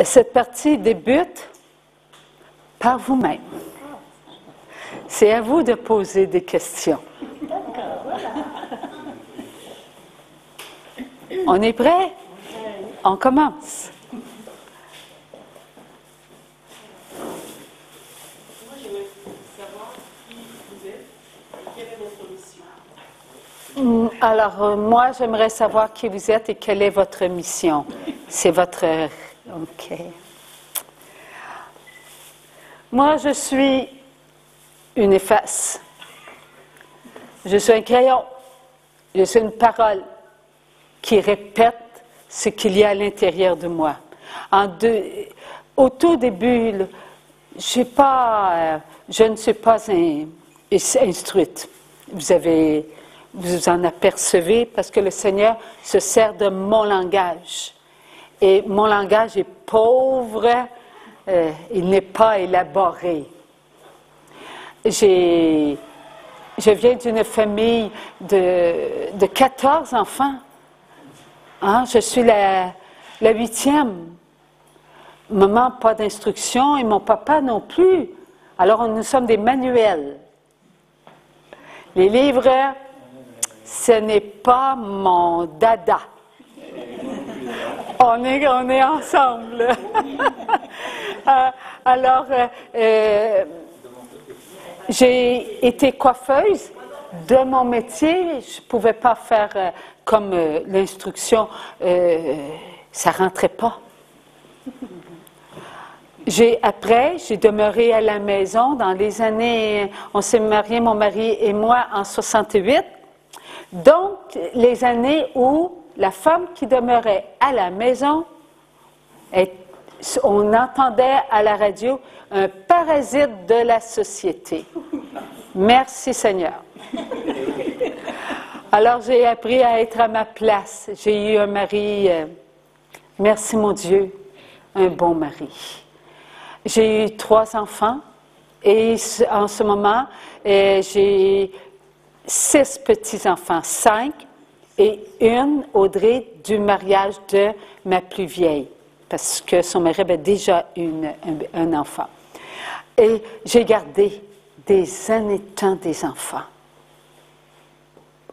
Cette partie débute par vous-même. C'est à vous de poser des questions. On est prêt? On commence. Moi, j'aimerais savoir qui vous êtes et quelle est votre mission. Alors, moi, j'aimerais savoir qui vous êtes et quelle est votre mission. C'est votre... OK. Moi, je suis une efface. Je suis un crayon. Je suis une parole qui répète ce qu'il y a à l'intérieur de moi. Au tout début, je ne suis pas instruite. Vous en apercevez parce que le Seigneur se sert de mon langage. Et mon langage est pauvre, il n'est pas élaboré. Je viens d'une famille de 14 enfants. Hein? Je suis la 8e. Maman, pas d'instruction, et mon papa non plus. Alors, nous sommes des manuels. Les livres, ce n'est pas mon dada. On est ensemble. Alors, j'ai été coiffeuse de mon métier. Je ne pouvais pas faire comme l'instruction, ça ne rentrait pas. Après, j'ai demeuré à la maison dans les années, on s'est mariés, mon mari et moi, en 68. Donc, les années où la femme qui demeurait à la maison, on entendait à la radio un parasite de la société. Merci Seigneur. Alors, j'ai appris à être à ma place. J'ai eu un mari, merci mon Dieu, un bon mari. J'ai eu 3 enfants et en ce moment, j'ai 6 petits-enfants, 5 et une, Audrey, du mariage de ma plus vieille, parce que son mari avait déjà un enfant. Et j'ai gardé des années de temps des enfants.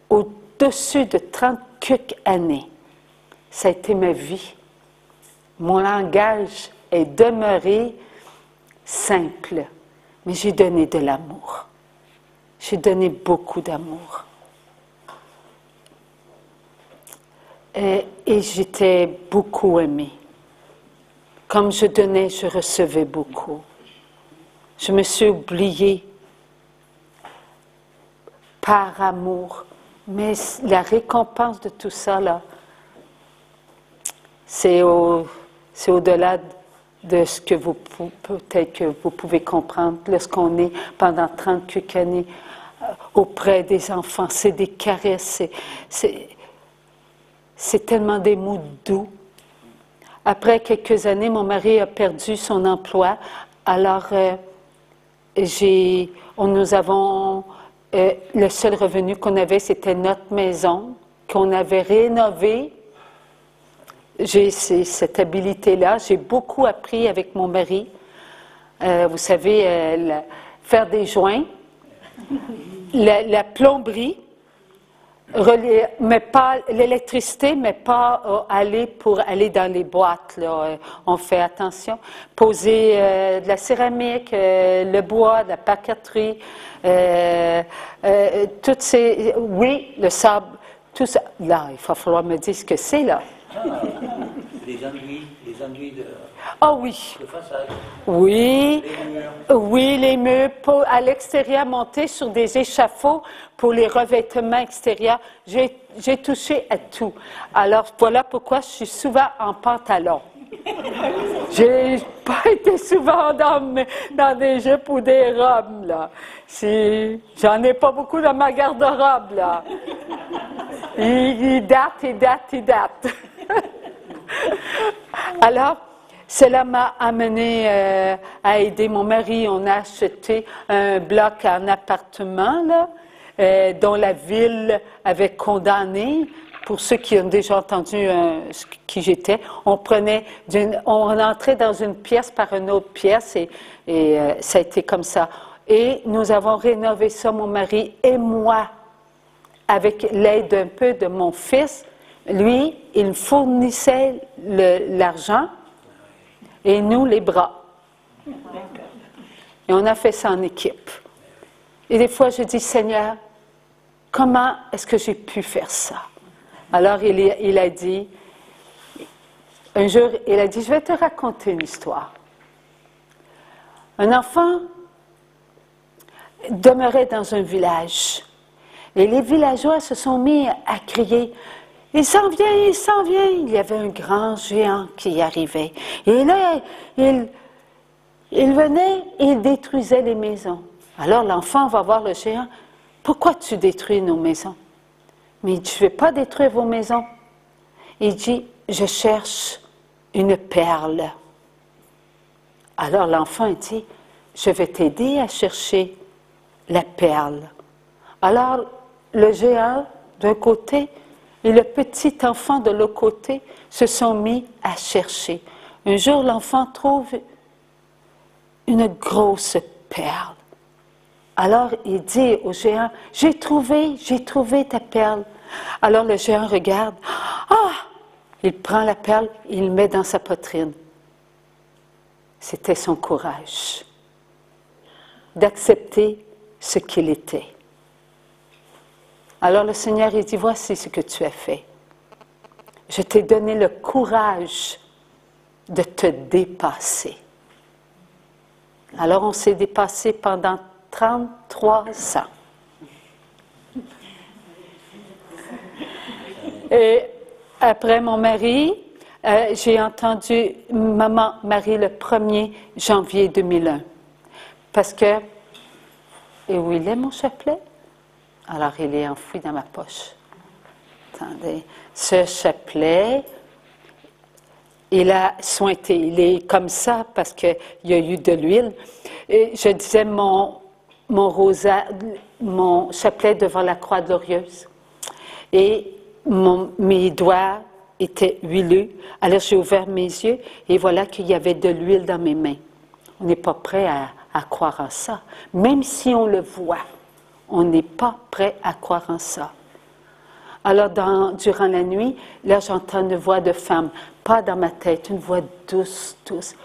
Au-dessus de 30 quelques années, ça a été ma vie. Mon langage est demeuré simple, mais j'ai donné de l'amour. J'ai donné beaucoup d'amour. Et j'étais beaucoup aimée. Comme je donnais, je recevais beaucoup. Je me suis oubliée par amour. Mais la récompense de tout ça, là, c'est au-delà de ce que peut-être que vous pouvez comprendre lorsqu'on est pendant 30 quelques années auprès des enfants. C'est des caresses, c'est tellement des mots doux. Après quelques années, mon mari a perdu son emploi. Alors, nous avons... le seul revenu qu'on avait, c'était notre maison, qu'on avait rénovée. J'ai cette habilité-là. J'ai beaucoup appris avec mon mari. Vous savez, faire des joints, la plomberie, mais pas l'électricité, mais pas pour aller dans les boîtes. Là, on fait attention. Poser de la céramique, le bois, de la papeterie, toutes ces... Oui, le sable, tout ça. Là, il va falloir me dire ce que c'est, là. Les enduits de... Ah oui. De façade. Oui. Les murs. Oui, les murs à l'extérieur, montés sur des échafauds pour les revêtements extérieurs. J'ai touché à tout. Alors, voilà pourquoi je suis souvent en pantalon. J'ai pas été souvent dans des jupes ou des robes, là. J'en ai pas beaucoup dans ma garde-robe, là. Il date. Alors, cela m'a amené à aider mon mari. On a acheté un bloc en appartement, là, dont la ville avait condamné pour ceux qui ont déjà entendu qui j'étais, on entrait dans une pièce par une autre pièce et ça a été comme ça. Et nous avons rénové ça, mon mari et moi, avec l'aide un peu de mon fils. Lui, il fournissait l'argent et nous les bras. Et on a fait ça en équipe. Et des fois, je dis, Seigneur, comment est-ce que j'ai pu faire ça? Alors, il a dit, un jour, il a dit, je vais te raconter une histoire. Un enfant demeurait dans un village. Et les villageois se sont mis à crier, « Il s'en vient, il s'en vient! » Il y avait un grand géant qui arrivait. Et là, il venait et il détruisait les maisons. Alors l'enfant va voir le géant, « Pourquoi tu détruis nos maisons? » Mais il dit, je ne vais pas détruire vos maisons. Il dit, je cherche une perle. Alors l'enfant dit, je vais t'aider à chercher la perle. Alors le géant d'un côté et le petit enfant de l'autre côté se sont mis à chercher. Un jour, l'enfant trouve une grosse perle. Alors, il dit au géant, j'ai trouvé ta perle. Alors, le géant regarde, il prend la perle, il le met dans sa poitrine. C'était son courage d'accepter ce qu'il était. Alors, le Seigneur, il dit, voici ce que tu as fait. Je t'ai donné le courage de te dépasser. Alors, on s'est dépassé pendant 33 ans. Et après mon mari, j'ai entendu maman Marie le 1er janvier 2001. Parce que, et où il est mon chapelet? Alors, il est enfoui dans ma poche. Attendez, ce chapelet, il a sointé. Il est comme ça parce qu'il y a eu de l'huile. Et je disais mon chapelet devant la croix glorieuse. Et mes doigts étaient huileux. Alors j'ai ouvert mes yeux et voilà qu'il y avait de l'huile dans mes mains. On n'est pas prêt à croire en ça. Même si on le voit, on n'est pas prêt à croire en ça. Alors, durant la nuit, là, j'entends une voix de femme, pas dans ma tête, une voix douce, douce.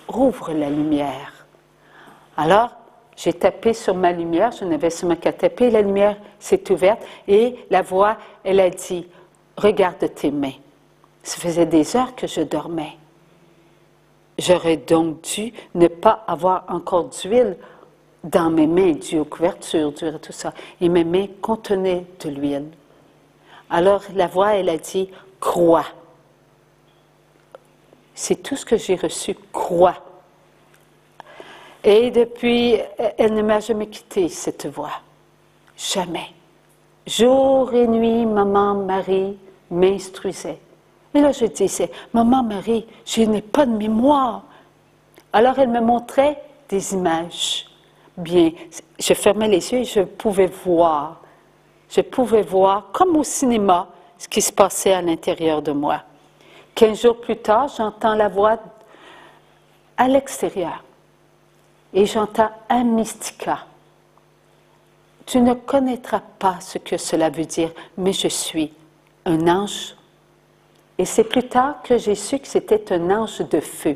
Rouvre la lumière. Alors, j'ai tapé sur ma lumière, je n'avais seulement qu'à taper, la lumière s'est ouverte et la voix, elle a dit, regarde tes mains. Ça faisait des heures que je dormais. J'aurais donc dû ne pas avoir encore d'huile dans mes mains, dû aux couvertures, dû à tout ça. Et mes mains contenaient de l'huile. Alors la voix, elle a dit, crois. C'est tout ce que j'ai reçu, crois. Et depuis, elle ne m'a jamais quitté, cette voix. Jamais. Jour et nuit, maman Marie m'instruisait. Et là, je disais, maman Marie, je n'ai pas de mémoire. Alors, elle me montrait des images. Bien, je fermais les yeux et je pouvais voir. Je pouvais voir, comme au cinéma, ce qui se passait à l'intérieur de moi. 15 jours plus tard, j'entends la voix à l'extérieur. Et j'entends un mystica. Tu ne connaîtras pas ce que cela veut dire, mais je suis un ange. Et c'est plus tard que j'ai su que c'était un ange de feu.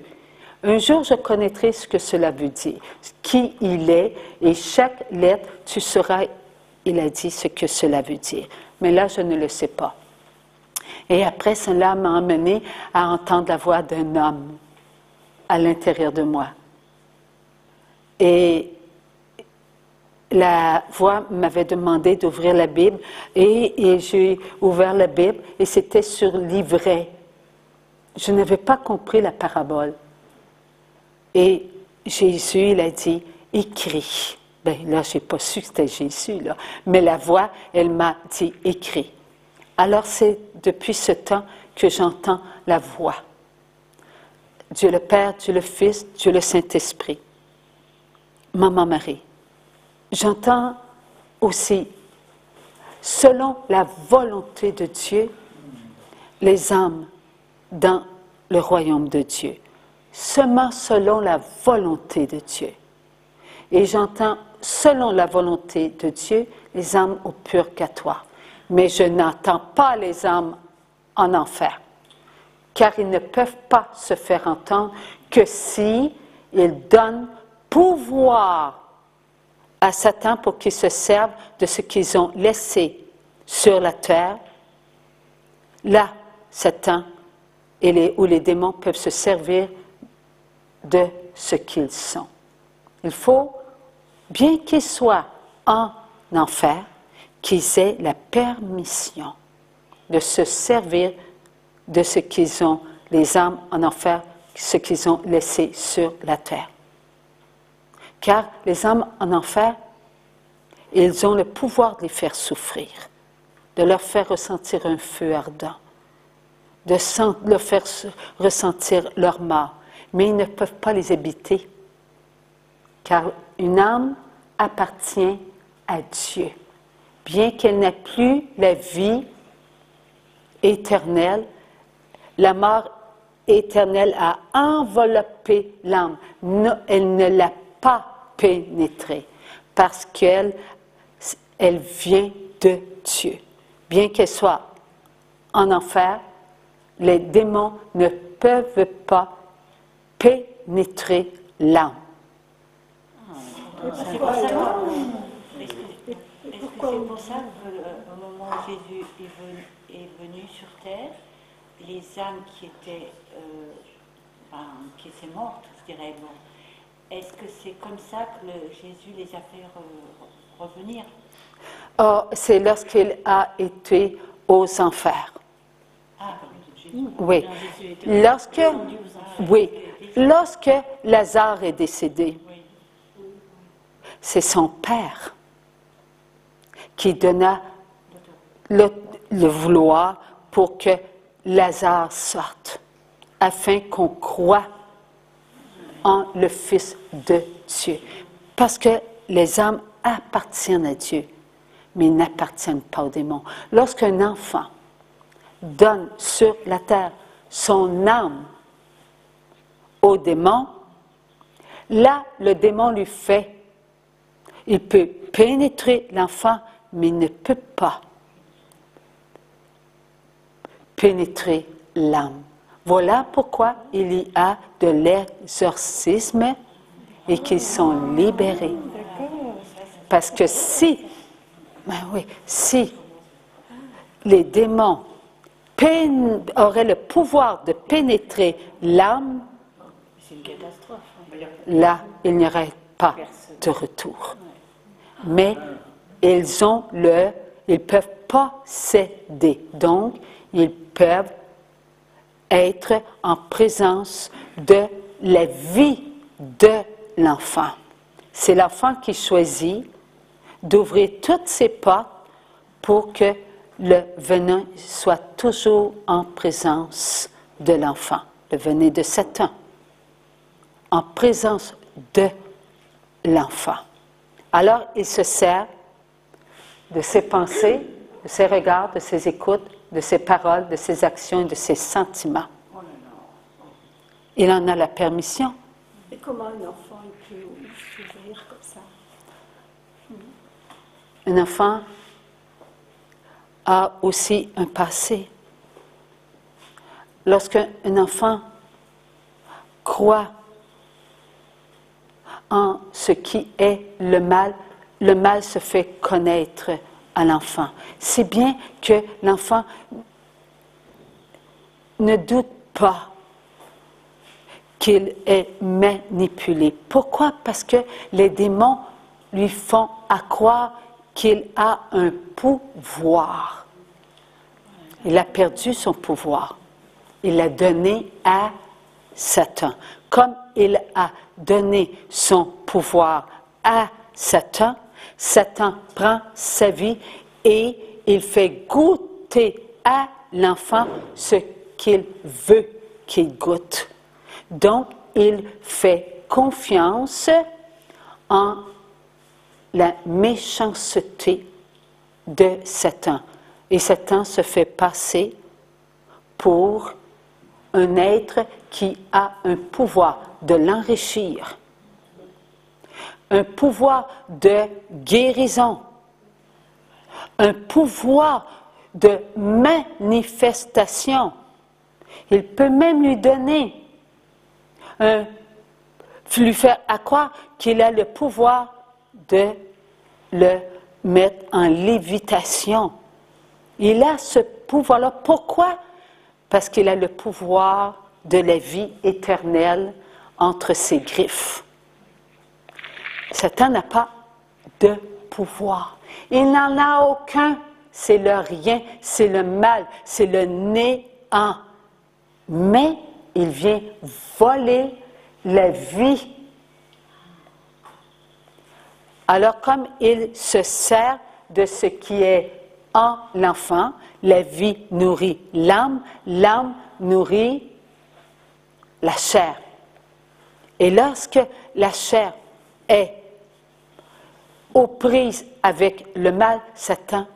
Un jour, je connaîtrai ce que cela veut dire, qui il est, et chaque lettre, tu sauras, il a dit, ce que cela veut dire. Mais là, je ne le sais pas. Et après, cela m'a amené à entendre la voix d'un homme à l'intérieur de moi. Et la voix m'avait demandé d'ouvrir la Bible, et j'ai ouvert la Bible, et c'était sur l'ivraie. Je n'avais pas compris la parabole. Et Jésus, il a dit, écris. Bien, là, je n'ai pas su que c'était Jésus, là. Mais la voix, elle m'a dit, écris. Alors, c'est depuis ce temps que j'entends la voix. Dieu le Père, Dieu le Fils, Dieu le Saint-Esprit. Maman Marie. J'entends aussi, selon la volonté de Dieu, les âmes dans le royaume de Dieu, seulement selon la volonté de Dieu. Et j'entends selon la volonté de Dieu les âmes au purgatoire. Mais je n'entends pas les âmes en enfer, car ils ne peuvent pas se faire entendre que si ils donnent pouvoir à Satan pour qu'ils se servent de ce qu'ils ont laissé sur la terre. Là, Satan ou les démons peuvent se servir de ce qu'ils sont. Il faut, bien qu'ils soient en enfer, qu'ils aient la permission de se servir de ce qu'ils ont, les âmes en enfer, ce qu'ils ont laissé sur la terre. Car les âmes en enfer, ils ont le pouvoir de les faire souffrir, de leur faire ressentir un feu ardent, de leur faire ressentir leur mort, mais ils ne peuvent pas les habiter, car une âme appartient à Dieu. Bien qu'elle n'ait plus la vie éternelle, la mort éternelle a enveloppé l'âme. Elle ne l'a pas pénétrée parce qu'elle vient de Dieu. Bien qu'elle soit en enfer, les démons ne peuvent pas pénétrer l'âme. C'est pour ça qu'au moment où Jésus est venu sur terre, les âmes qui étaient mortes, je dirais, est-ce que c'est comme ça que Jésus les a fait revenir? Oh, c'est lorsqu'il a été aux enfers. Oui. Lorsque Lazare est décédé, c'est son père qui donna le vouloir pour que Lazare sorte, afin qu'on croie en le Fils de Dieu. Parce que les âmes appartiennent à Dieu, mais n'appartiennent pas aux démons. Lorsqu'un enfant donne sur la terre son âme au démon, là, le démon lui fait. Il peut pénétrer l'enfant, mais il ne peut pas pénétrer l'âme. Voilà pourquoi il y a de l'exorcisme et qu'ils sont libérés. Parce que si les démons auraient le pouvoir de pénétrer l'âme, là, il n'y aurait pas de retour. Mais ils peuvent posséder. Donc, ils peuvent être en présence de la vie de l'enfant. C'est l'enfant qui choisit d'ouvrir toutes ses portes pour que le venin soit toujours en présence de l'enfant, le venin de Satan, en présence de l'enfant. Alors, il se sert de ses pensées, de ses regards, de ses écoutes, de ses paroles, de ses actions et de ses sentiments. Il en a la permission. Et comment un enfant peut s'ouvrir comme ça? Un enfant a aussi un passé. Lorsqu'un enfant croit en ce qui est le mal se fait connaître à l'enfant. Si bien que l'enfant ne doute pas qu'il est manipulé. Pourquoi? Parce que les démons lui font croire qu'il a un pouvoir. Il a perdu son pouvoir. Il l'a donné à Satan. Comme il a donné son pouvoir à Satan, Satan prend sa vie et il fait goûter à l'enfant ce qu'il veut qu'il goûte. Donc, il fait confiance en la méchanceté de Satan. Et Satan se fait passer pour un être qui a un pouvoir de l'enrichir, un pouvoir de guérison, un pouvoir de manifestation. Il peut même lui donner, lui faire croire qu'il a le pouvoir de le mettre en lévitation. Il a ce pouvoir-là. Pourquoi? Parce qu'il a le pouvoir de la vie éternelle entre ses griffes. Satan n'a pas de pouvoir. Il n'en a aucun. C'est le rien, c'est le mal, c'est le néant. Mais il vient voler la vie. Alors, comme il se sert de ce qui est en l'enfant, la vie nourrit l'âme, l'âme nourrit la chair. Et lorsque la chair est aux prises avec le mal, Satan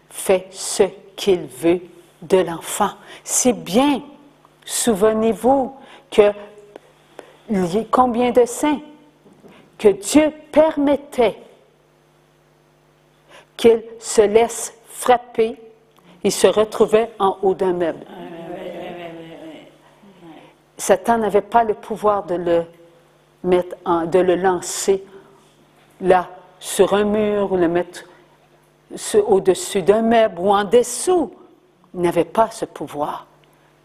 fait ce qu'il veut de l'enfant. C'est bien, souvenez-vous que combien de saints que Dieu permettait qu'ils se laissent frapper, ils se retrouvaient en haut d'un meuble. Satan n'avait pas le pouvoir de le mettre de le lancer là sur un mur ou le mettre au-dessus d'un meuble ou en dessous. Il n'avait pas ce pouvoir.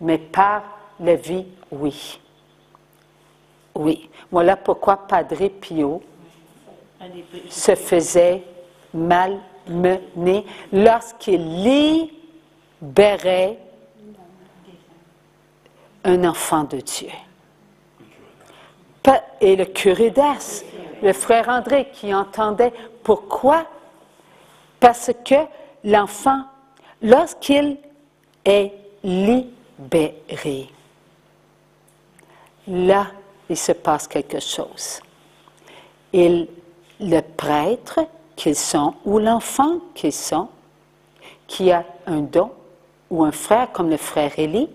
Mais par la vie, oui. Oui. Voilà pourquoi Padre Pio se faisait malmener lorsqu'il libérait un enfant de Dieu. Et le curé d'Ars, le frère André qui entendait. Pourquoi? Parce que l'enfant, lorsqu'il est libéré, là, il se passe quelque chose. Et le prêtre qu'ils sont, ou l'enfant qu'ils sont, qui a un don, ou un frère comme le frère Élie,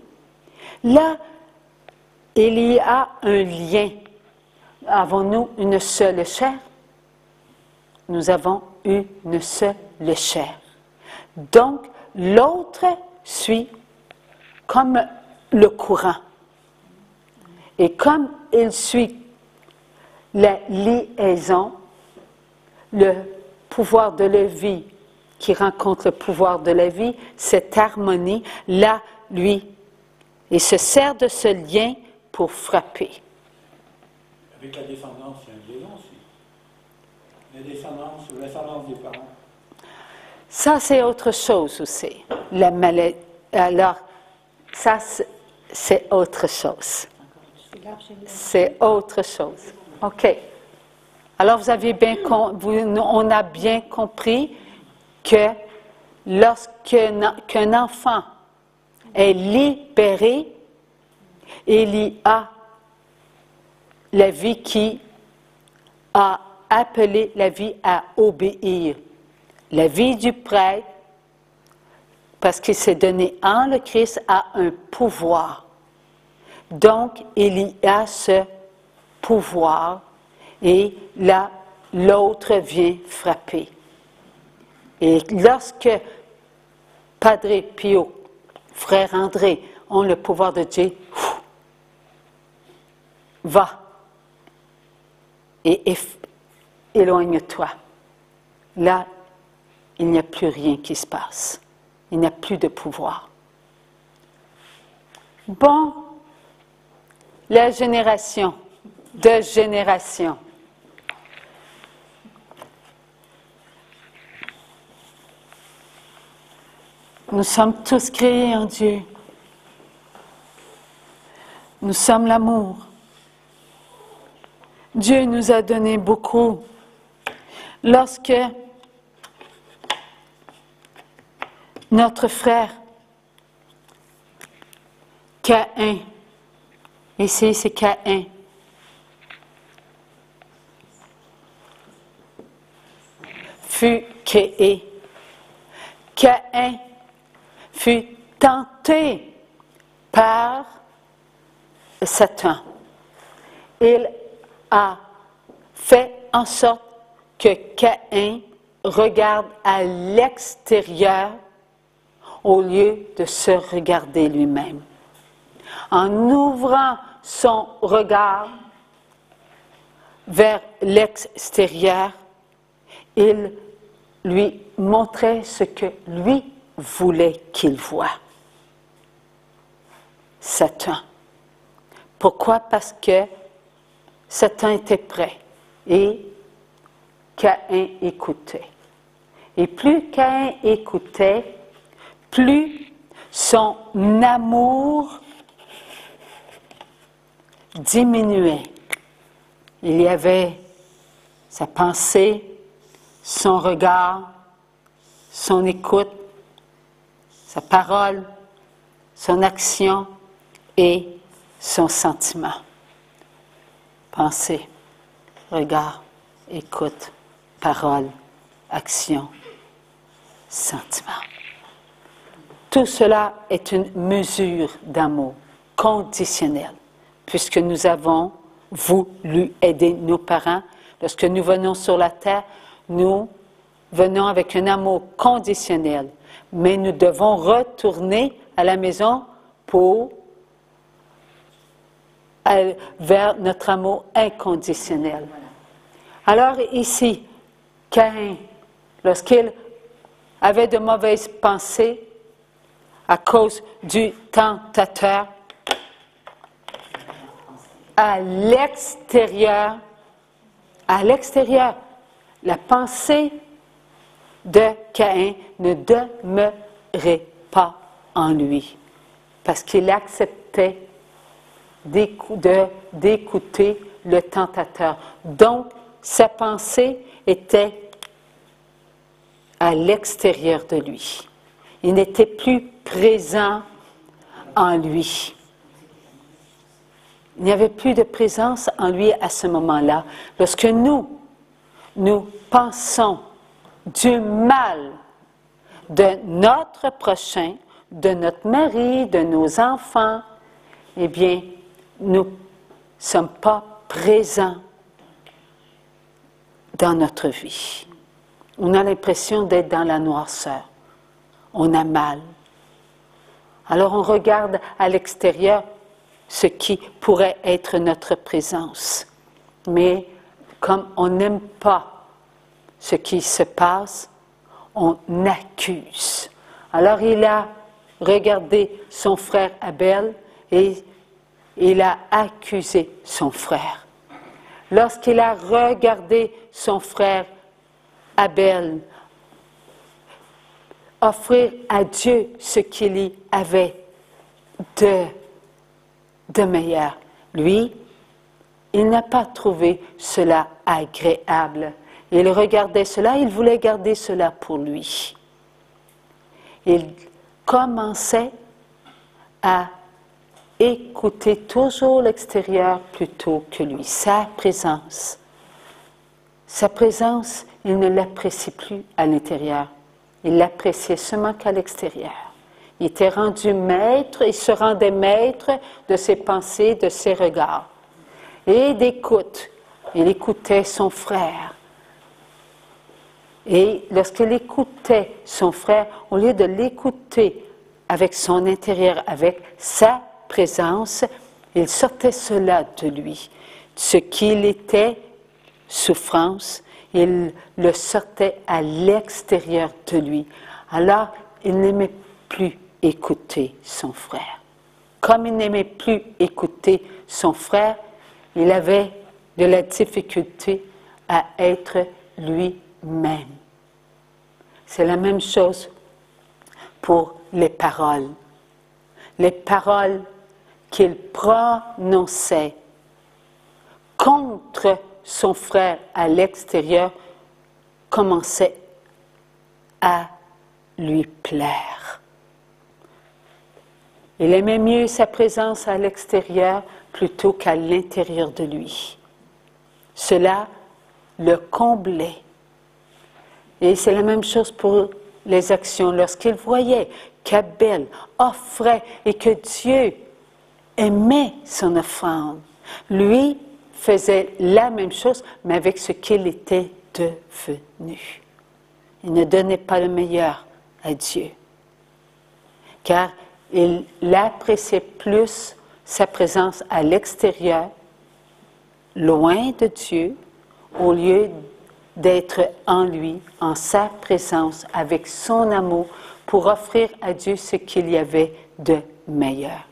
là, il y a un lien. Avons-nous une seule chair? Nous avons une seule chair. Donc, l'autre suit comme le courant. Et comme il suit la liaison, le pouvoir de la vie qui rencontre le pouvoir de la vie, cette harmonie, là, lui, il se sert de ce lien pour frapper. Avec la descendance, il y a une liaison aussi. La descendance des parents. Ça, c'est autre chose aussi. La maladie. Alors, ça, c'est autre chose. C'est autre chose. OK. Alors, vous avez bien on a bien compris que lorsqu'un enfant est libéré, il y a la vie qui a appelé la vie à obéir. La vie du prêtre, parce qu'il s'est donné en le Christ, a un pouvoir. Donc, il y a ce pouvoir et là, l'autre vient frapper. Et lorsque Padre Pio, frère André, ont le pouvoir de Dieu, va et éloigne-toi. Là, il n'y a plus rien qui se passe. Il n'y a plus de pouvoir. Bon, la génération de génération. Nous sommes tous créés en Dieu. Nous sommes l'amour. Dieu nous a donné beaucoup. Lorsque notre frère Caïn, ici c'est Caïn, fut créé, Caïn fut tenté par Satan. Il a fait en sorte que Caïn regarde à l'extérieur au lieu de se regarder lui-même. En ouvrant son regard vers l'extérieur, il lui montrait ce que lui voulait qu'il voie. Satan. Pourquoi? Parce que Satan était prêt et Caïn écoutait. Et plus Caïn écoutait, plus son amour diminuait. Il y avait sa pensée, son regard, son écoute, sa parole, son action et son sentiment. Pensée, regard, écoute, parole, action, sentiment. Tout cela est une mesure d'amour conditionnelle, puisque nous avons voulu aider nos parents. Lorsque nous venons sur la terre, nous venons avec un amour conditionnel, mais nous devons retourner à la maison vers notre amour inconditionnel. Alors ici, Caïn, lorsqu'il avait de mauvaises pensées à cause du tentateur, à l'extérieur, la pensée de Caïn ne demeurait pas en lui, parce qu'il acceptait d'écouter le tentateur. Donc, sa pensée était à l'extérieur de lui. Il n'était plus présent en lui. Il n'y avait plus de présence en lui à ce moment-là. Lorsque nous pensons du mal de notre prochain, de notre mari, de nos enfants, eh bien, nous ne sommes pas présents dans notre vie. On a l'impression d'être dans la noirceur. On a mal. Alors on regarde à l'extérieur ce qui pourrait être notre présence. Mais comme on n'aime pas ce qui se passe, on accuse. Alors il a regardé son frère Abel et il a accusé son frère. Lorsqu'il a regardé son frère Abel offrir à Dieu ce qu'il y avait de meilleur, lui, il n'a pas trouvé cela agréable. Il regardait cela, il voulait garder cela pour lui. Il commençait à écouter toujours l'extérieur plutôt que lui, sa présence. Sa présence, il ne l'apprécie plus à l'intérieur. Il l'appréciait seulement qu'à l'extérieur. Il était rendu maître, il se rendait maître de ses pensées, de ses regards. Et d'écoute, il écoutait son frère. Et lorsqu'il écoutait son frère, au lieu de l'écouter avec son intérieur, avec sa présence, il sortait cela de lui. Ce qu'il était, souffrance, il le sortait à l'extérieur de lui. Alors, il n'aimait plus écouter son frère. Comme il n'aimait plus écouter son frère, il avait de la difficulté à être lui-même. C'est la même chose pour les paroles. Les paroles qu'il prononçait contre son frère à l'extérieur commençaient à lui plaire. Il aimait mieux sa présence à l'extérieur plutôt qu'à l'intérieur de lui. Cela le comblait. Et c'est la même chose pour les actions. Lorsqu'il voyait qu'Abel offrait et que Dieu aimait son offrande. Lui faisait la même chose, mais avec ce qu'il était devenu. Il ne donnait pas le meilleur à Dieu, car il appréciait plus sa présence à l'extérieur, loin de Dieu, au lieu d'être en lui, en sa présence, avec son amour, pour offrir à Dieu ce qu'il y avait de meilleur.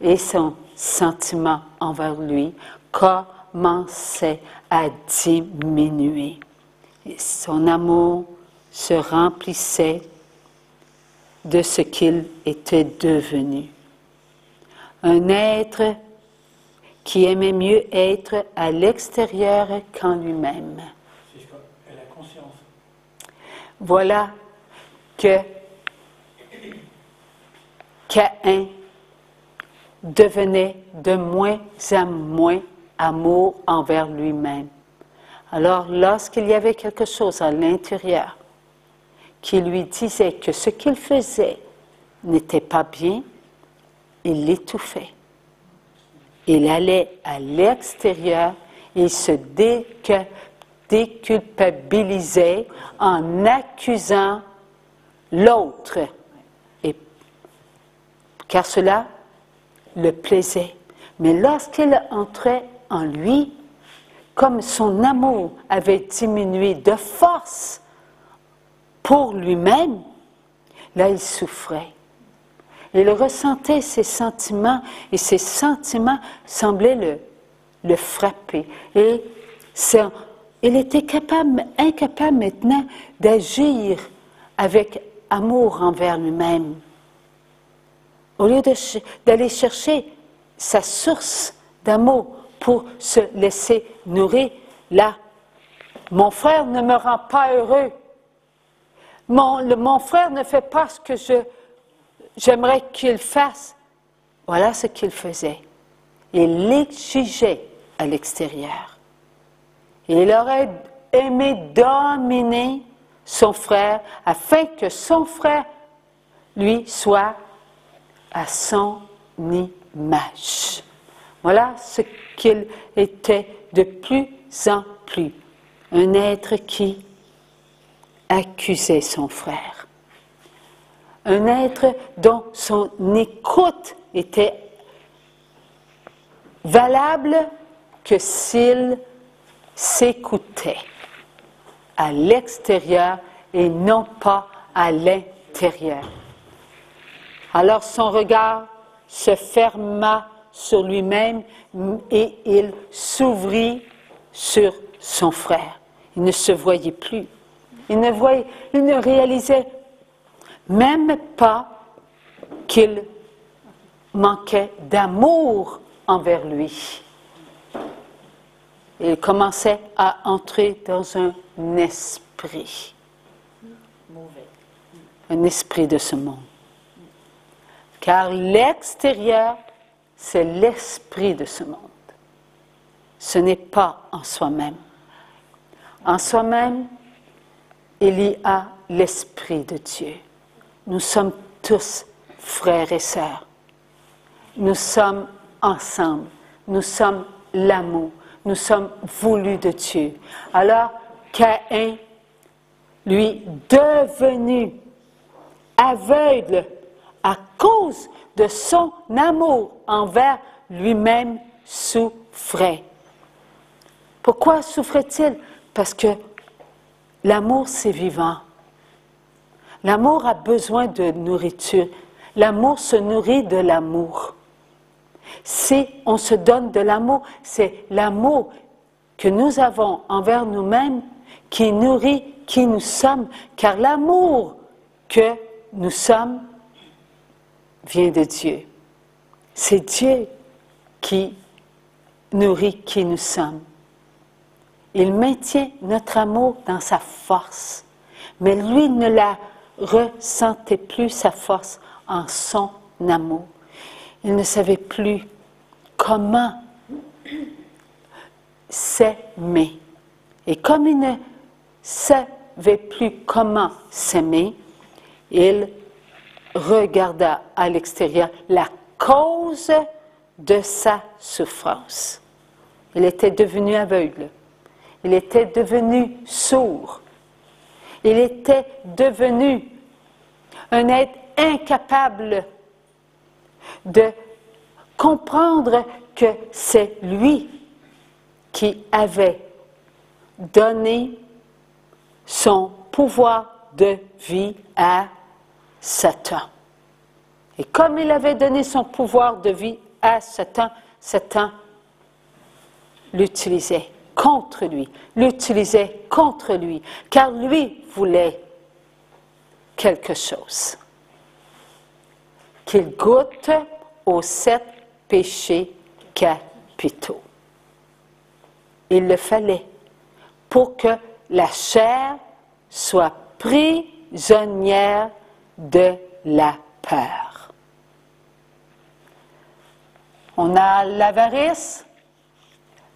Et son sentiment envers lui commençait à diminuer. Et son amour se remplissait de ce qu'il était devenu. Un être qui aimait mieux être à l'extérieur qu'en lui-même. C'est ce qu'elle a conscience. Voilà que Caïn devenait de moins en moins amour envers lui-même. Alors, lorsqu'il y avait quelque chose à l'intérieur qui lui disait que ce qu'il faisait n'était pas bien, il l'étouffait. Il allait à l'extérieur et il se déculpabilisait en accusant l'autre, et car cela le plaisait. Mais lorsqu'il entrait en lui, comme son amour avait diminué de force pour lui-même, là il souffrait. Il ressentait ses sentiments et ses sentiments semblaient le frapper. Et il était incapable maintenant d'agir avec amour envers lui-même. Au lieu d'aller chercher sa source d'amour pour se laisser nourrir, là, mon frère ne me rend pas heureux. Mon frère ne fait pas ce que j'aimerais qu'il fasse. Voilà ce qu'il faisait. Il l'exigeait à l'extérieur. Il aurait aimé dominer son frère afin que son frère, lui, soit à son image. Voilà ce qu'il était de plus en plus. Un être qui accusait son frère. Un être dont son écoute était valable que s'il s'écoutait à l'extérieur et non pas à l'intérieur. Alors son regard se ferma sur lui-même et il s'ouvrit sur son frère. Il ne se voyait plus. Il ne réalisait même pas qu'il manquait d'amour envers lui. Il commençait à entrer dans un esprit. Mauvais. Un esprit de ce monde. Car l'extérieur, c'est l'esprit de ce monde. Ce n'est pas en soi-même. En soi-même, il y a l'esprit de Dieu. Nous sommes tous frères et sœurs. Nous sommes ensemble. Nous sommes l'amour. Nous sommes voulus de Dieu. Alors, Caïn, lui, devenu aveugle à cause de son amour envers lui-même, souffrait. Pourquoi souffrait-il? Parce que l'amour, c'est vivant. L'amour a besoin de nourriture. L'amour se nourrit de l'amour. Si on se donne de l'amour, c'est l'amour que nous avons envers nous-mêmes qui nourrit qui nous sommes, car l'amour que nous sommes vient de Dieu. C'est Dieu qui nourrit qui nous sommes. Il maintient notre amour dans sa force, mais lui ne la ressentait plus, sa force, en son amour. Il ne savait plus comment s'aimer. Et comme il ne savait plus comment s'aimer, il regarda à l'extérieur la cause de sa souffrance. Il était devenu aveugle. Il était devenu sourd. Il était devenu un être incapable de comprendre que c'est lui qui avait donné son pouvoir de vie à Satan. Et comme il avait donné son pouvoir de vie à Satan, Satan l'utilisait contre lui, car lui voulait quelque chose. Qu'il goûte aux 7 péchés capitaux. Il le fallait pour que la chair soit prisonnière de la peur. On a l'avarice,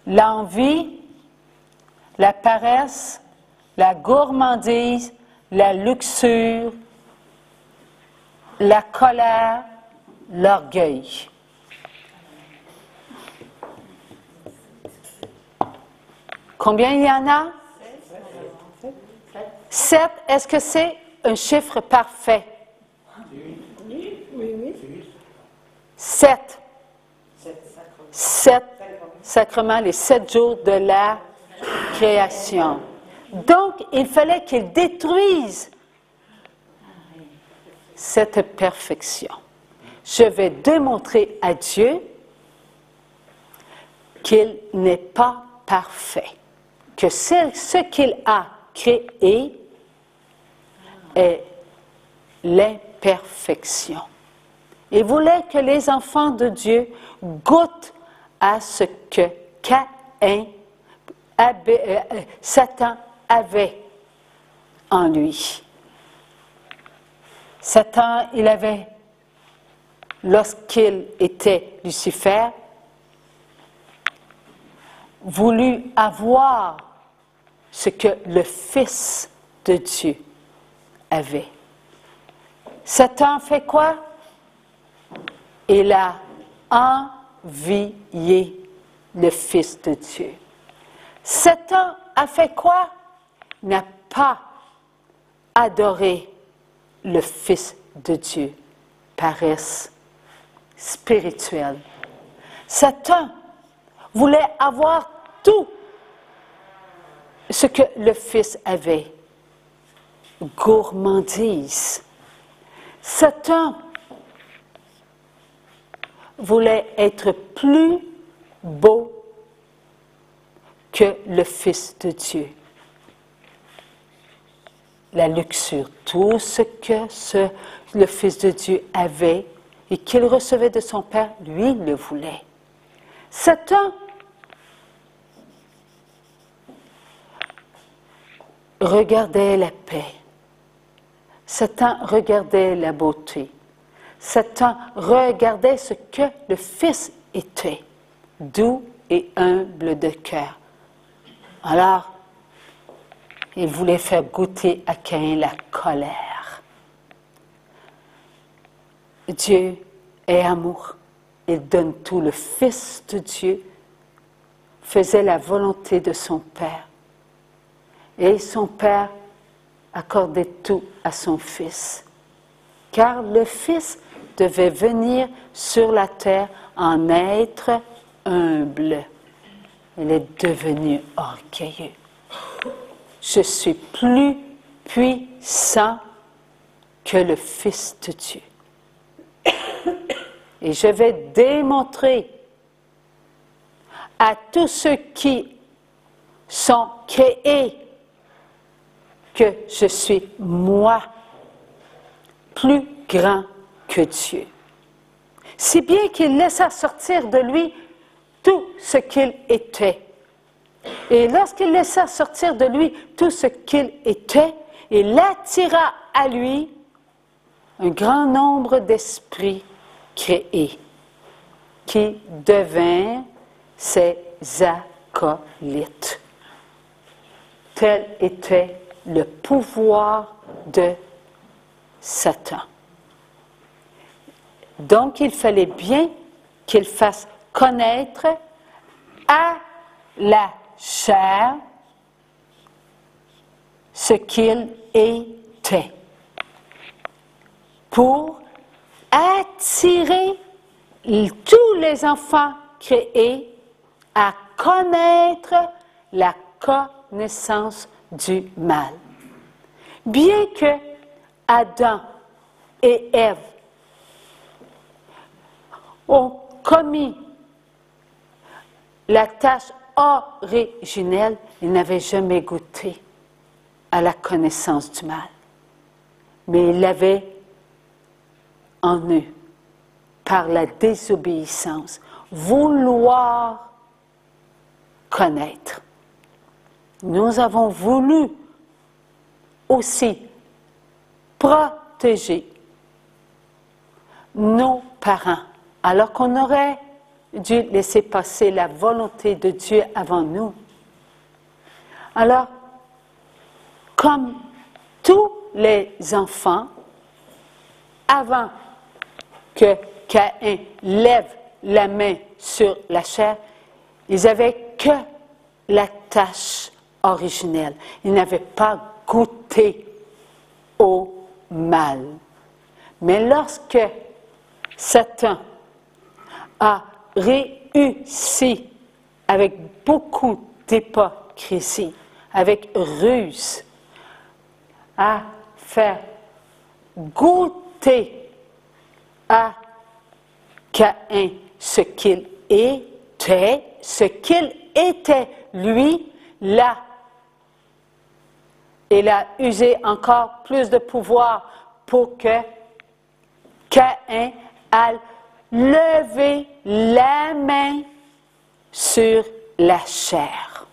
l'envie, la paresse, la gourmandise, la luxure, la colère, l'orgueil. Combien il y en a? 7. Est-ce que c'est un chiffre parfait? Oui. 7. 7 sacrements, les 7 jours de la création. Donc, il fallait qu'il détruise cette perfection. Je vais démontrer à Dieu qu'il n'est pas parfait, que ce qu'il a créé est l'imperfection. Il voulait que les enfants de Dieu goûtent à ce que Satan avait en lui. Satan, il avait, lorsqu'il était Lucifer, voulu avoir ce que le Fils de Dieu avait. Satan fait quoi? Il a envié le Fils de Dieu. Satan a fait quoi? N'a pas adoré le Fils de Dieu. Paresse spirituelle. Satan voulait avoir tout ce que le Fils avait. Gourmandise. Satan voulait être plus beau que le Fils de Dieu. La luxure, tout ce que le Fils de Dieu avait et qu'il recevait de son Père, lui le voulait. Satan regardait la paix. Satan regardait la beauté. Satan regardait ce que le Fils était, doux et humble de cœur. Alors, il voulait faire goûter à Caïn la colère. Dieu est amour. Il donne tout. Le Fils de Dieu faisait la volonté de son Père. Et son Père accordait tout à son Fils. Car le Fils devait venir sur la terre en être humble. Il est devenu orgueilleux. Je suis plus puissant que le Fils de Dieu. Et je vais démontrer à tous ceux qui sont créés que je suis, moi, plus grand que Dieu. Si bien qu'il laissa sortir de lui tout ce qu'il était. Et lorsqu'il laissa sortir de lui tout ce qu'il était, il attira à lui un grand nombre d'esprits créés qui devinrent ses acolytes. Tel était le pouvoir de Satan. Donc, il fallait bien qu'il fasse connaître à la chair ce qu'il était, pour attirer tous les enfants créés à connaître la connaissance du mal. Bien que Adam et Ève ont commis la tâche originelle, ils n'avaient jamais goûté à la connaissance du mal. Mais ils l'avaient en eux, par la désobéissance, vouloir connaître. Nous avons voulu aussi protéger nos parents, alors qu'on aurait dû laisser passer la volonté de Dieu avant nous. Alors, comme tous les enfants, avant que Caïn lève la main sur la chair, ils n'avaient que la tâche originelle. Ils n'avaient pas goûté au mal. Mais lorsque Satan a réussi avec beaucoup d'hypocrisie, avec ruse, à faire goûter à Caïn ce qu'il était, lui, là. Il a usé encore plus de pouvoir pour que Caïn aille lever la main sur la chair,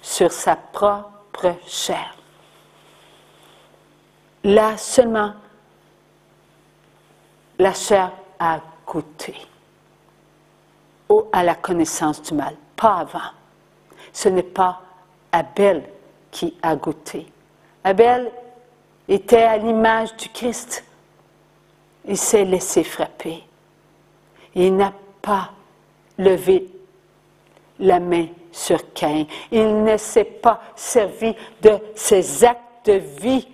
sur sa propre chair. Là seulement, la chair a goûté à la connaissance du mal, pas avant. Ce n'est pas Abel qui a goûté. Abel était à l'image du Christ. Il s'est laissé frapper. Il n'a pas levé la main sur Caïn. Il ne s'est pas servi de ses actes de vie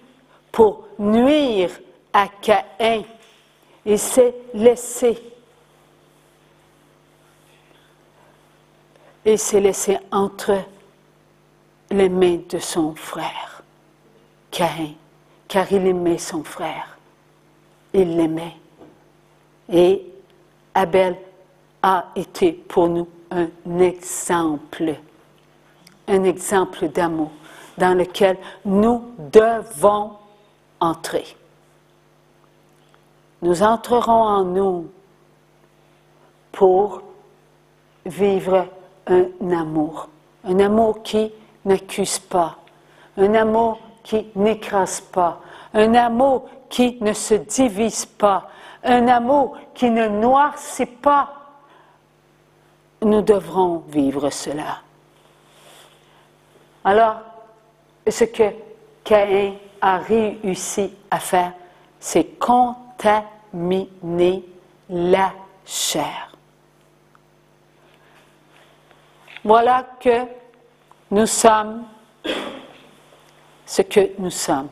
pour nuire à Caïn. Il s'est laissé. Il s'est laissé entre les mains de son frère, Caïn, car il aimait son frère. Il l'aimait. Et Abel a été pour nous un exemple d'amour dans lequel nous devons entrer. Nous entrerons en nous pour vivre un amour qui n'accuse pas, un amour qui n'écrase pas, un amour qui ne se divise pas, un amour qui ne noircit pas. Nous devrons vivre cela. Alors, ce que Caïn a réussi à faire, c'est contaminer la chair. Voilà que nous sommes ce que nous sommes.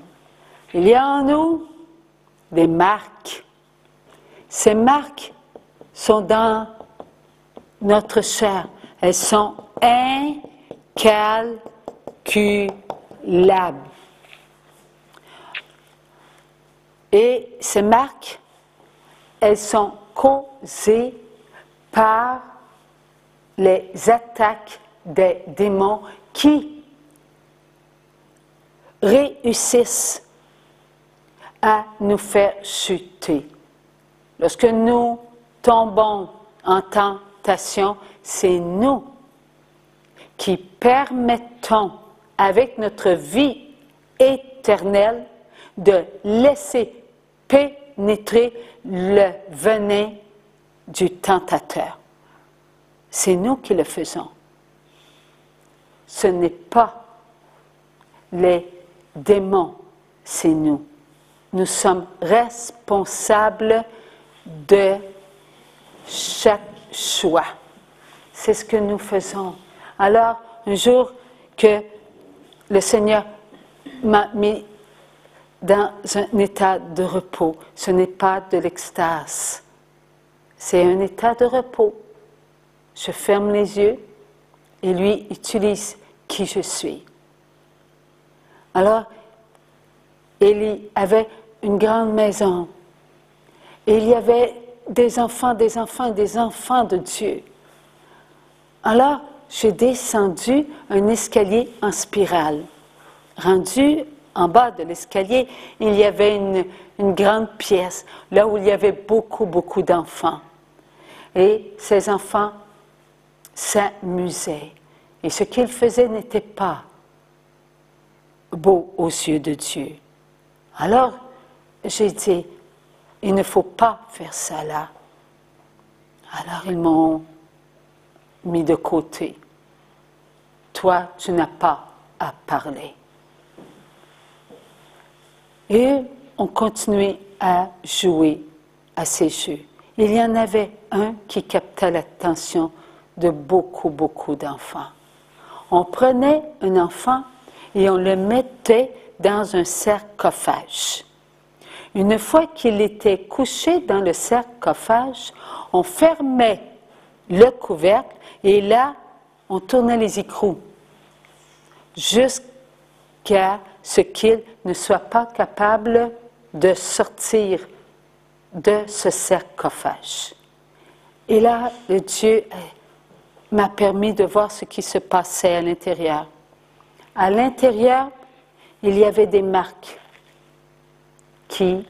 Il y a en nous des marques. Ces marques sont dans notre chair. Elles sont incalculables. Et ces marques, elles sont causées par les attaques des démons qui réussissent à nous faire chuter. Lorsque nous tombons en tentation, c'est nous qui permettons, avec notre vie éternelle, de laisser pénétrer le venin du tentateur. C'est nous qui le faisons. Ce n'est pas les démons, c'est nous. Nous sommes responsables de chaque choix. C'est ce que nous faisons. Alors, un jour que le Seigneur m'a mis dans un état de repos, ce n'est pas de l'extase, c'est un état de repos. Je ferme les yeux et lui utilise qui je suis. Alors, Élie avait une grande maison et il y avait des enfants de Dieu. Alors, j'ai descendu un escalier en spirale. Rendu en bas de l'escalier, il y avait une grande pièce, là où il y avait beaucoup d'enfants. Et ces enfants s'amusaient. Et ce qu'ils faisaient n'était pas beau aux yeux de Dieu. Alors, j'ai dit, il ne faut pas faire ça là. Alors, ils m'ont mis de côté. Toi, tu n'as pas à parler. Et on continuait à jouer à ces jeux. Il y en avait un qui captait l'attention de beaucoup d'enfants. On prenait un enfant et on le mettait dans un sarcophage. Une fois qu'il était couché dans le sarcophage, on fermait le couvercle et là, on tournait les écrous jusqu'à ce qu'il ne soit pas capable de sortir de ce sarcophage. Et là, le Dieu m'a permis de voir ce qui se passait à l'intérieur. À l'intérieur, il y avait des marques qui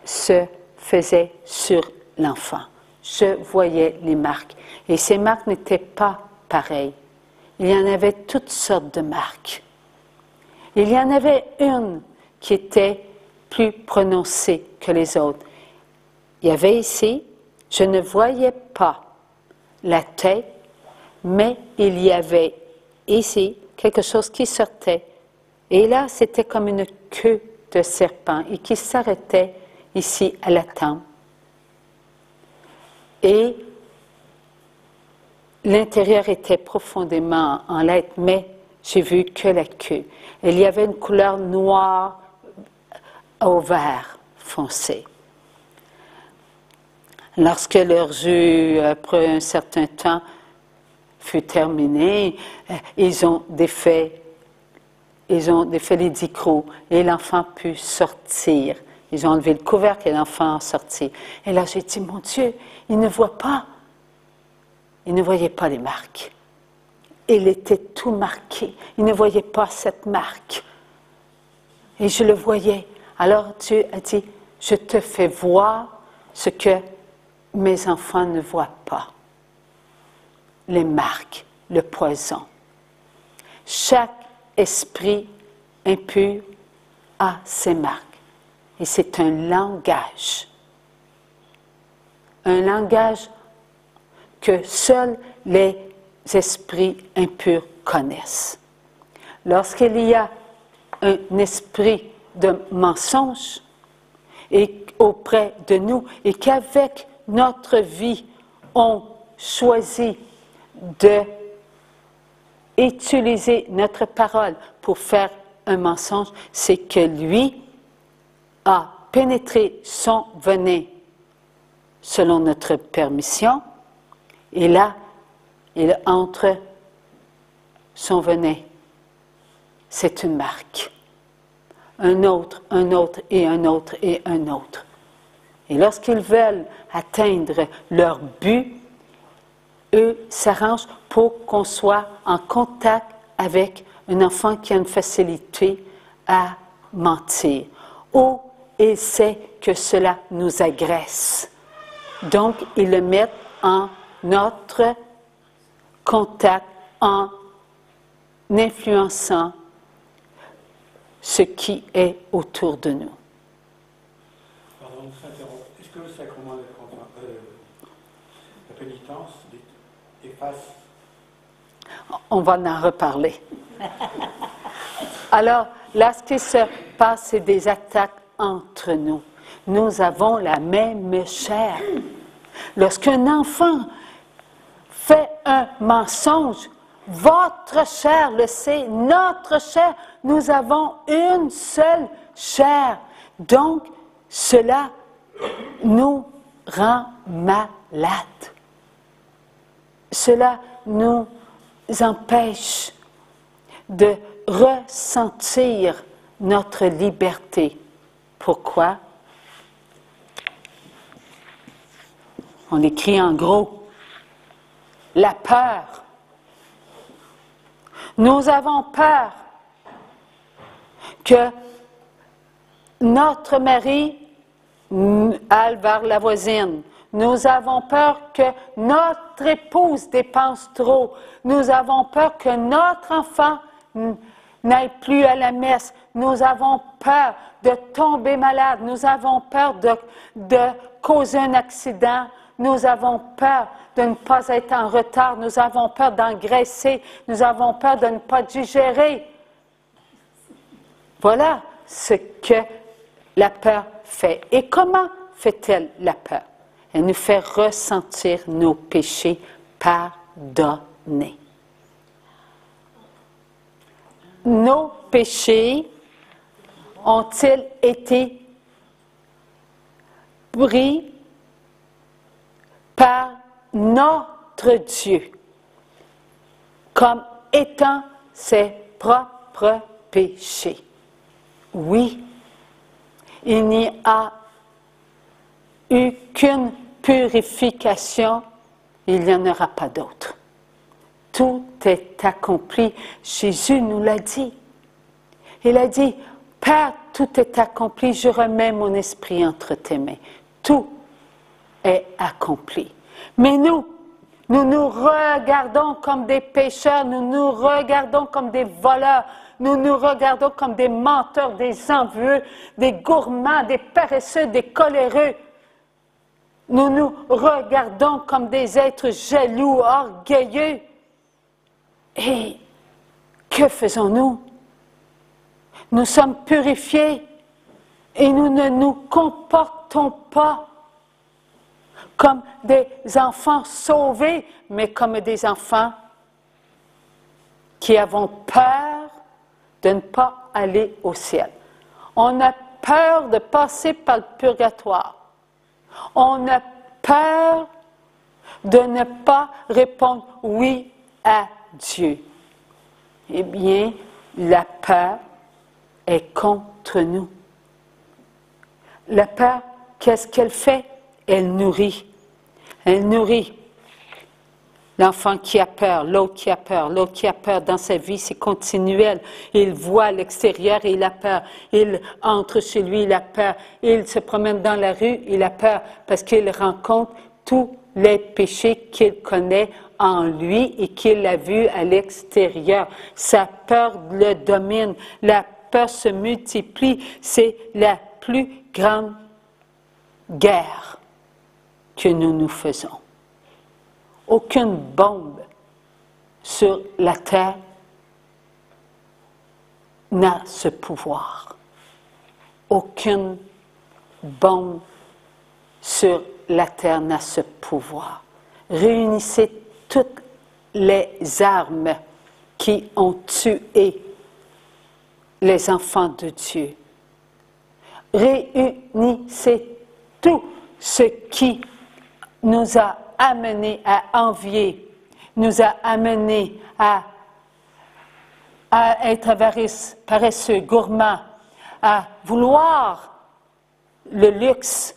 se faisaient sur l'enfant. Je voyais les marques. Et ces marques n'étaient pas pareilles. Il y en avait toutes sortes de marques. Il y en avait une qui était plus prononcée que les autres. Il y avait ici, je ne voyais pas la tête, mais il y avait ici quelque chose qui sortait. Et là, c'était comme une queue de serpent et qui s'arrêtait ici à la tempe. Et l'intérieur était profondément en lettres, mais j'ai vu que la queue. Il y avait une couleur noire au vert foncé. Lorsque leur jeu, après un certain temps, fut terminé, ils ont défait les 10 crocs et l'enfant put sortir. Ils ont enlevé le couvercle et l'enfant est sorti. Et là, j'ai dit, mon Dieu, il ne voit pas. Il ne voyait pas les marques. Il était tout marqué. Il ne voyait pas cette marque. Et je le voyais. Alors Dieu a dit, je te fais voir ce que mes enfants ne voient pas. Les marques, le poison. Chaque esprit impur a ses marques. Et c'est un langage. Un langage que seuls les esprits impurs connaissent. Lorsqu'il y a un esprit de mensonge et auprès de nous et qu'avec notre vie, on choisit d'utiliser notre parole pour faire un mensonge, c'est que lui a pénétré son venin selon notre permission, et là, il entre son venin. C'est une marque. Un autre, et un autre, et un autre. Et lorsqu'ils veulent atteindre leur but, eux s'arrangent pour qu'on soit en contact avec un enfant qui a une facilité à mentir. Ou il sait que cela nous agresse. Donc, ils le mettent en notre contact, en influençant ce qui est autour de nous. Pardon de s'interrompre. Est-ce que le sacrement de la pénitence efface? On va en reparler. Alors, là, ce qui se passe, c'est des attaques entre nous. Nous avons la même chair. Lorsqu'un enfant fait un mensonge, votre chair le sait, notre chair, nous avons une seule chair. Donc, cela nous rend malades. Cela nous empêche de ressentir notre liberté. Pourquoi? On écrit en gros, la peur. Nous avons peur que notre mari aille vers la voisine. Nous avons peur que notre épouse dépense trop. Nous avons peur que notre enfant n'aille plus à la messe. Nous avons peur de tomber malade. Nous avons peur de causer un accident. Nous avons peur de ne pas être en retard. Nous avons peur d'engraisser. Nous avons peur de ne pas digérer. Voilà ce que la peur fait. Et comment fait-elle la peur? Elle nous fait ressentir nos péchés pardonnés. Nos péchés ont-ils été pris par notre Dieu comme étant ses propres péchés? Oui, il n'y a eu qu'une purification, il n'y en aura pas d'autre. Tout est accompli. Jésus nous l'a dit. Il a dit, Père, tout est accompli, je remets mon esprit entre tes mains. Tout est accompli. Mais nous nous regardons comme des pécheurs, nous nous regardons comme des voleurs, nous nous regardons comme des menteurs, des envieux, des gourmands, des paresseux, des coléreux. Nous nous regardons comme des êtres jaloux, orgueilleux. Et que faisons-nous? Nous sommes purifiés et nous ne nous comportons pas comme des enfants sauvés, mais comme des enfants qui avons peur de ne pas aller au ciel. On a peur de passer par le purgatoire. On a peur de ne pas répondre oui à Dieu. Eh bien, la peur est contre nous. La peur, qu'est-ce qu'elle fait? Elle nourrit. Elle nourrit l'enfant qui a peur, l'autre qui a peur, l'autre qui a peur. Dans sa vie, c'est continuel. Il voit à l'extérieur et il a peur. Il entre chez lui, il a peur. Il se promène dans la rue, il a peur parce qu'il rencontre tous les péchés qu'il connaît en lui et qu'il a vus à l'extérieur. Sa peur le domine. La peur se multiplie. C'est la plus grande guerre que nous nous faisons. Aucune bombe sur la terre n'a ce pouvoir. Aucune bombe sur la terre n'a ce pouvoir. Réunissez toutes les armes qui ont tué les enfants de Dieu. Réunissez tout ce qui nous a amenés à envier, nous a amenés à être paresseux, gourmands, à vouloir le luxe,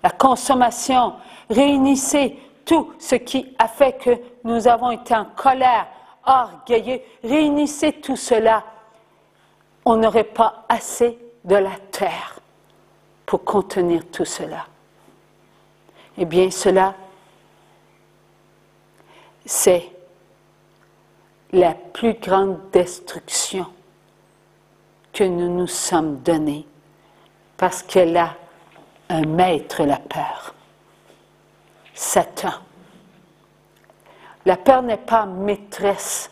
la consommation. Réunissez tout ce qui a fait que nous avons été en colère, orgueilleux. Réunissez tout cela. On n'aurait pas assez de la terre pour contenir tout cela. Eh bien, cela, c'est la plus grande destruction que nous nous sommes donnée parce qu'elle a un maître, la peur. Satan. La peur n'est pas maîtresse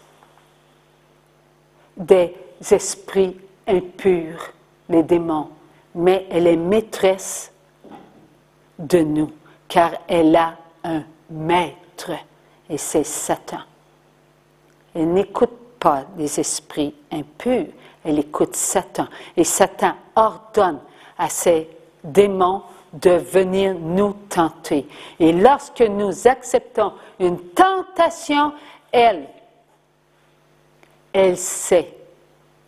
des esprits impurs, les démons, mais elle est maîtresse de nous. car elle a un maître, et c'est Satan. Elle n'écoute pas les esprits impurs, elle écoute Satan. Et Satan ordonne à ses démons de venir nous tenter. Et lorsque nous acceptons une tentation, elle sait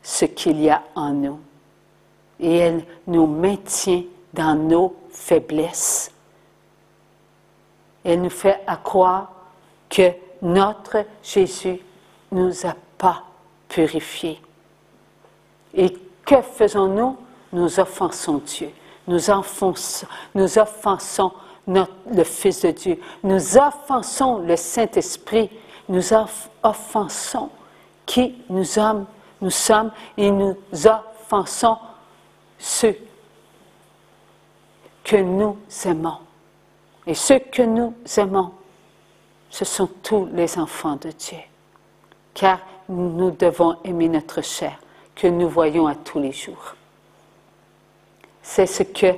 ce qu'il y a en nous. Et elle nous maintient dans nos faiblesses. Elle nous fait croire que notre Jésus ne nous a pas purifiés. Et que faisons-nous? Nous offensons Dieu. Nous offensons le Fils de Dieu. Nous offensons le Saint-Esprit. Nous offensons qui nous sommes et nous offensons ceux que nous aimons. Et ceux que nous aimons, ce sont tous les enfants de Dieu. Car nous devons aimer notre chair, que nous voyons à tous les jours. C'est ce que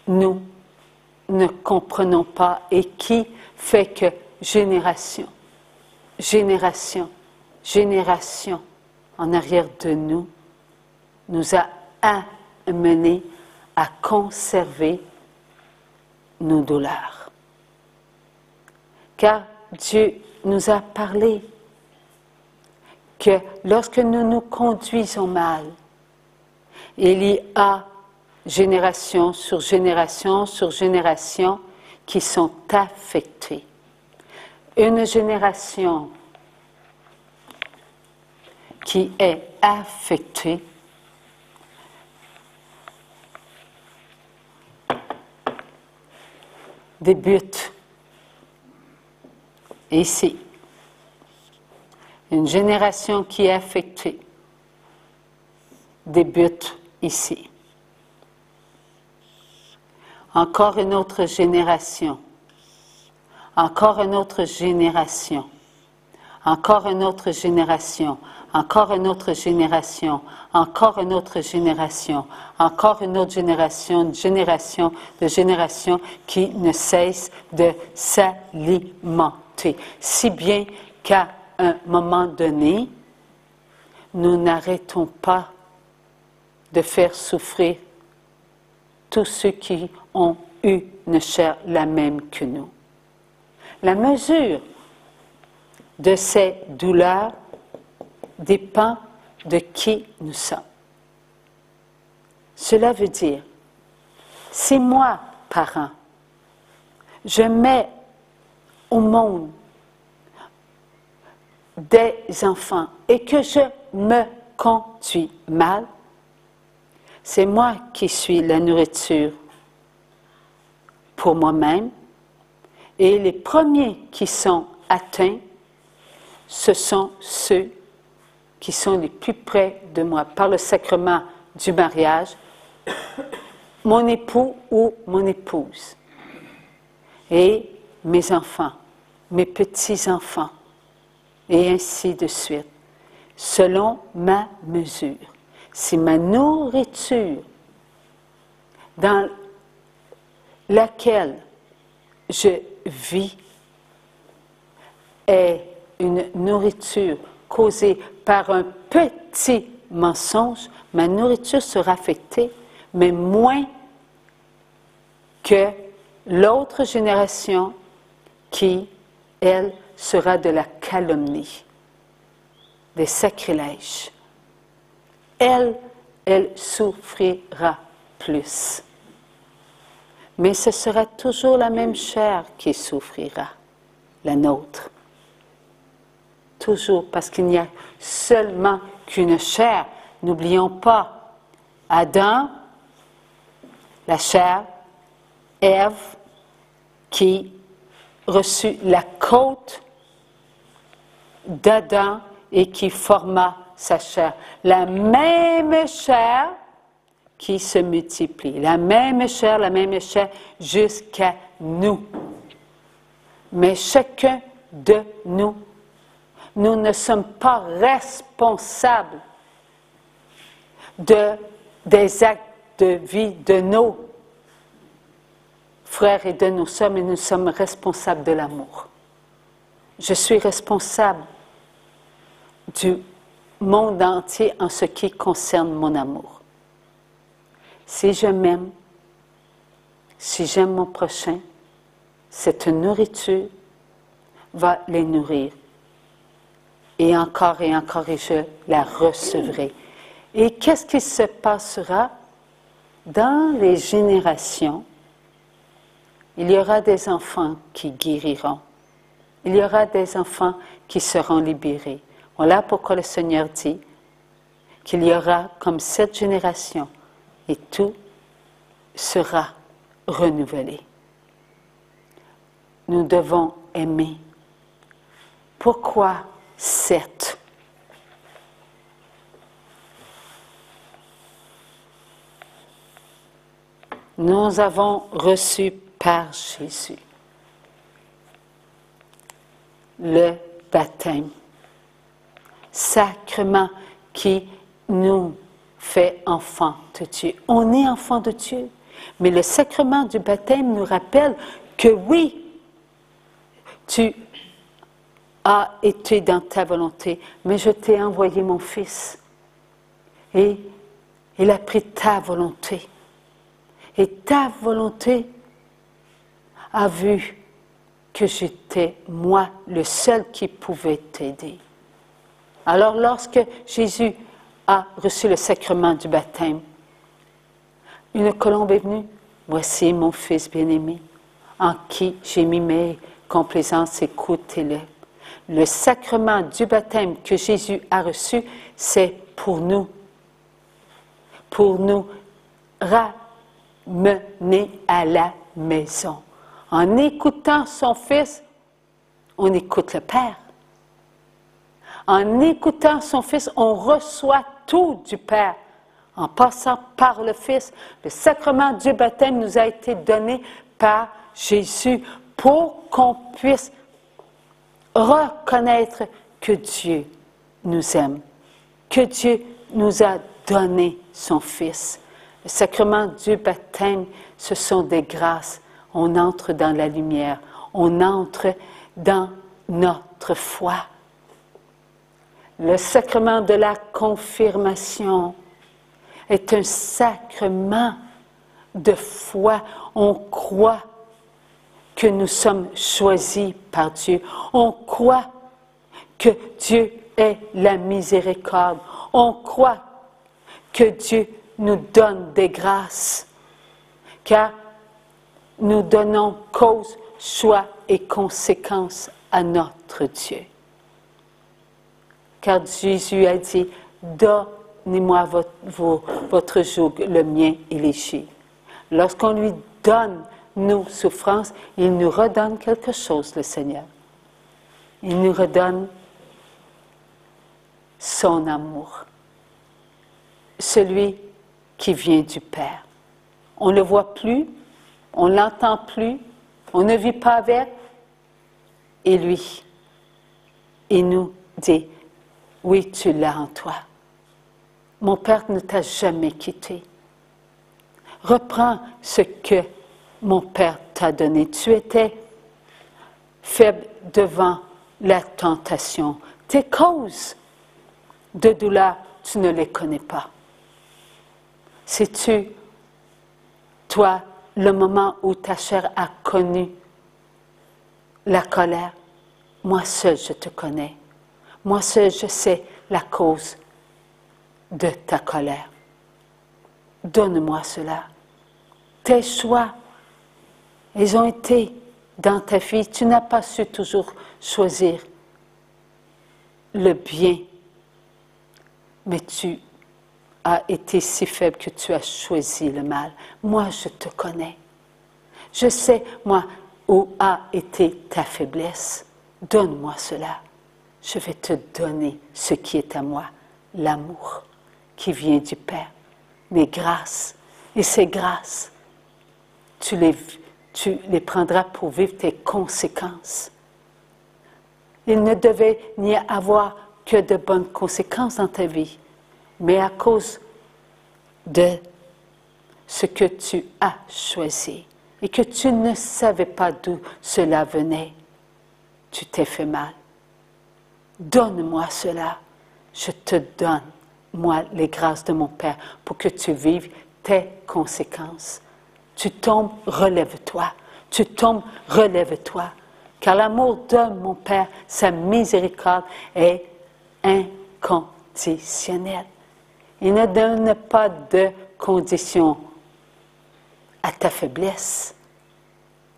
nous ne comprenons pas et qui fait que génération en arrière de nous a amené à conserver nos douleurs. Car Dieu nous a parlé que lorsque nous nous conduisons mal, il y a génération sur génération sur génération qui sont affectées. Une génération qui est affectée débute ici. Une génération qui est affectée débute ici. Encore une autre génération. Encore une autre génération. Encore une autre génération. Encore une autre génération. Encore une autre génération. Encore une autre génération. Une génération de générations qui ne cesse de s'alimenter. Si bien qu'à un moment donné, nous n'arrêtons pas de faire souffrir tous ceux qui ont eu une chair la même que nous. La mesure de ces douleurs dépend de qui nous sommes. Cela veut dire, si moi, parent, je mets au monde des enfants et que je me conduis mal, c'est moi qui suis la nourriture pour moi-même et les premiers qui sont atteints, ce sont ceux qui sont les plus près de moi par le sacrement du mariage, mon époux ou mon épouse, et mes enfants, mes petits-enfants, et ainsi de suite, selon ma mesure. Si ma nourriture dans laquelle je vis est une nourriture causée par un petit mensonge, ma nourriture sera affectée, mais moins que l'autre génération qui, elle, sera de la calomnie, des sacrilèges. Elle souffrira plus. Mais ce sera toujours la même chair qui souffrira, la nôtre. Toujours, parce qu'il n'y a seulement qu'une chair. N'oublions pas, Adam, la chair, Ève, qui reçut la côte d'Adam et qui forma sa chair. La même chair qui se multiplie. La même chair jusqu'à nous. Mais chacun de nous, nous ne sommes pas responsables des actes de vie de nos frères et de nos sœurs, mais nous sommes responsables de l'amour. Je suis responsable du monde entier en ce qui concerne mon amour. Si je m'aime, si j'aime mon prochain, cette nourriture va les nourrir. Et encore, et je la recevrai. Et qu'est-ce qui se passera dans les générations? Il y aura des enfants qui guériront. Il y aura des enfants qui seront libérés. Voilà pourquoi le Seigneur dit qu'il y aura comme cette génération et tout sera renouvelé. Nous devons aimer. Pourquoi 7? Nous avons reçu par Jésus le baptême, sacrement qui nous fait enfants de Dieu. On est enfants de Dieu, mais le sacrement du baptême nous rappelle que oui, tu as été dans ta volonté, mais je t'ai envoyé mon Fils et il a pris ta volonté. Et ta volonté a vu que j'étais, moi, le seul qui pouvait t'aider. Alors, lorsque Jésus a reçu le sacrement du baptême, une colombe est venue. Voici mon Fils bien-aimé, en qui j'ai mis mes complaisances, écoutez-le. Le sacrement du baptême que Jésus a reçu, c'est pour nous ramener à la maison. En écoutant son Fils, on écoute le Père. En écoutant son Fils, on reçoit tout du Père. En passant par le Fils, le sacrement du baptême nous a été donné par Jésus pour qu'on puisse reconnaître que Dieu nous aime, que Dieu nous a donné son Fils. Le sacrement du baptême, ce sont des grâces. On entre dans la lumière, on entre dans notre foi. Le sacrement de la confirmation est un sacrement de foi. On croit que nous sommes choisis par Dieu. On croit que Dieu est la miséricorde. On croit que Dieu nous donne des grâces, car nous donnons cause, choix et conséquence à notre Dieu. Car Jésus a dit, donnez-moi votre joug, le mien est léger. Lorsqu'on lui donne nos souffrances, il nous redonne quelque chose, le Seigneur. Il nous redonne son amour, celui qui vient du Père. On ne le voit plus, on ne l'entend plus, on ne vit pas avec, et lui, il nous dit, oui, tu l'as en toi. Mon Père ne t'a jamais quitté. Reprends ce que mon Père t'a donné. Tu étais faible devant la tentation. Tes causes de douleur, tu ne les connais pas. Sais-tu, toi, le moment où ta chair a connu la colère? Moi seul, je te connais. Moi seul, je sais la cause de ta colère. Donne-moi cela. Tes choix, ils ont été dans ta vie. Tu n'as pas su toujours choisir le bien, mais tu as été si faible que tu as choisi le mal. Moi, je te connais. Je sais, moi, où a été ta faiblesse. Donne-moi cela. Je vais te donner ce qui est à moi, l'amour qui vient du Père, mes grâces. Et ces grâces, tu les prendras pour vivre tes conséquences. Il ne devait n'y avoir que de bonnes conséquences dans ta vie, mais à cause de ce que tu as choisi. et que tu ne savais pas d'où cela venait, tu t'es fait mal. Donne-moi cela. Je te donne, moi, les grâces de mon Père pour que tu vives tes conséquences. Tu tombes, relève-toi. Tu tombes, relève-toi. Car l'amour de mon Père, sa miséricorde est inconditionnelle. Il ne donne pas de conditions à ta faiblesse.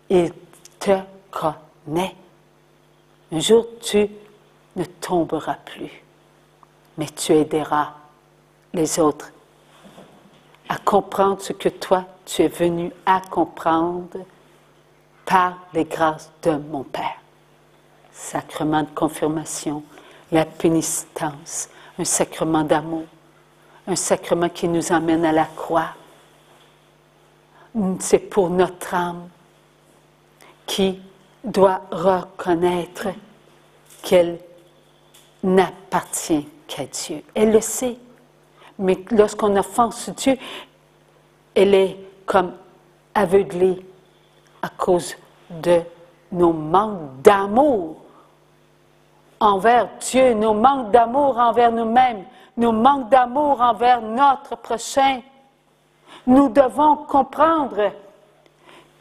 Il te connaît. Un jour, tu ne tomberas plus, mais tu aideras les autres à comprendre ce que toi, tu es venu à comprendre par les grâces de mon Père. Sacrement de confirmation, la pénitence, un sacrement d'amour, un sacrement qui nous emmène à la croix. C'est pour notre âme qui doit reconnaître qu'elle n'appartient qu'à Dieu. Elle le sait, mais lorsqu'on offense Dieu, elle est comme aveuglée à cause de nos manques d'amour envers Dieu, nos manques d'amour envers nous-mêmes, nos manques d'amour envers notre prochain. Nous devons comprendre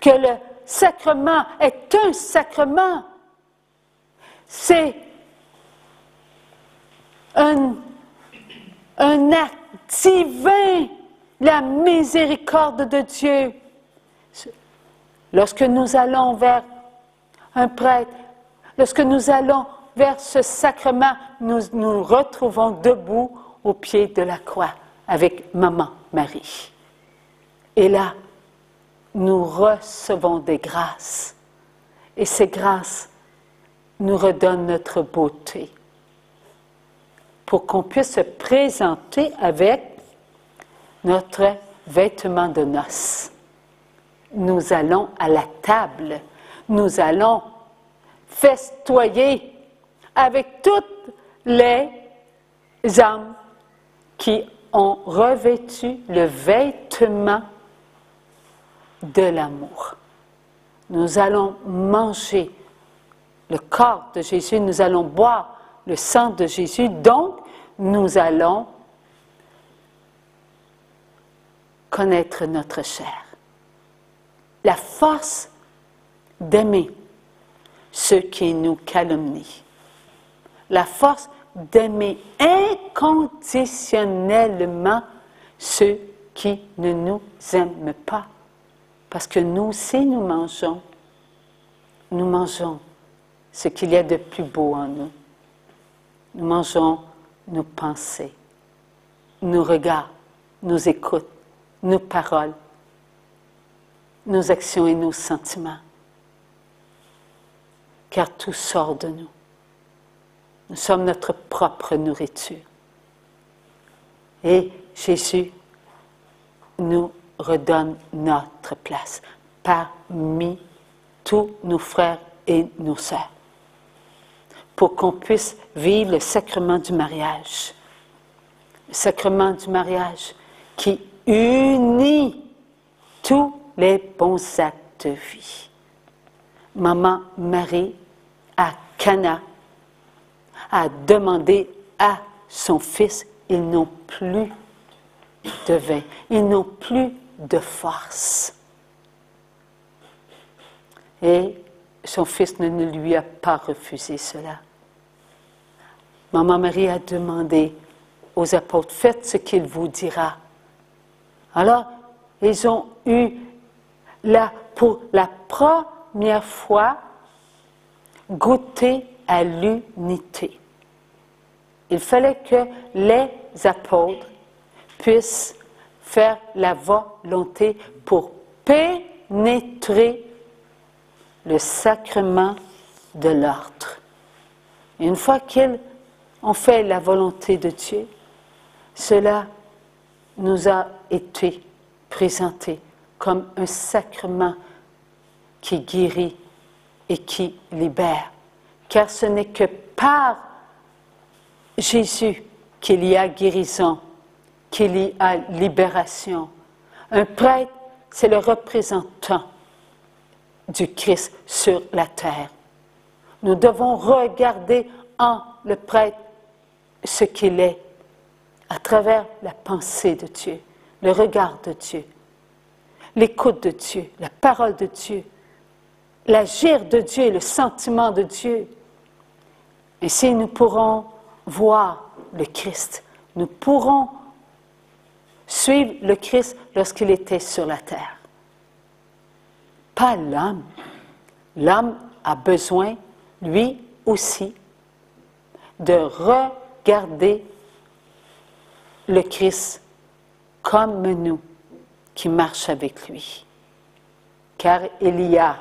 que le sacrement est un sacrement. C'est un acte divin, la miséricorde de Dieu. Lorsque nous allons vers un prêtre, lorsque nous allons vers ce sacrement, nous nous retrouvons debout au pied de la croix avec Maman Marie. Et là, nous recevons des grâces. Et ces grâces nous redonnent notre beauté pour qu'on puisse se présenter avec notre vêtement de noces. Nous allons à la table, nous allons festoyer avec toutes les âmes qui ont revêtu le vêtement de l'amour. Nous allons manger le corps de Jésus, nous allons boire le sang de Jésus, donc nous allons connaître notre chair. La force d'aimer ceux qui nous calomnient. La force d'aimer inconditionnellement ceux qui ne nous aiment pas. Parce que nous aussi, nous mangeons ce qu'il y a de plus beau en nous. Nous mangeons nos pensées, nos regards, nos écoutes, nos paroles, nos actions et nos sentiments. Car tout sort de nous. Nous sommes notre propre nourriture. Et Jésus nous redonne notre place parmi tous nos frères et nos sœurs pour qu'on puisse vivre le sacrement du mariage. Le sacrement du mariage qui unit tous les bons actes de vie. Maman Marie, à Cana, a demandé à son fils, ils n'ont plus de vin, ils n'ont plus de force. Et son fils ne lui a pas refusé cela. Maman Marie a demandé aux apôtres, faites ce qu'il vous dira. Alors, ils ont eu, pour la première fois, goûté à l'unité. Il fallait que les apôtres puissent faire la volonté pour pénétrer le sacrement de l'ordre. Une fois qu'ils ont fait la volonté de Dieu, cela nous a été présenté comme un sacrement qui guérit et qui libère. Car ce n'est que par Jésus qu'il y a guérison, qu'il y a libération. Un prêtre, c'est le représentant du Christ sur la terre. Nous devons regarder en le prêtre ce qu'il est, à travers la pensée de Dieu, le regard de Dieu, l'écoute de Dieu, la parole de Dieu, l'agir de Dieu, le sentiment de Dieu. Ainsi, nous pourrons voir le Christ. Nous pourrons suivre le Christ lorsqu'il était sur la terre. Pas l'homme. L'homme a besoin, lui aussi, de regarder le Christ comme nous qui marche avec lui. Car il y a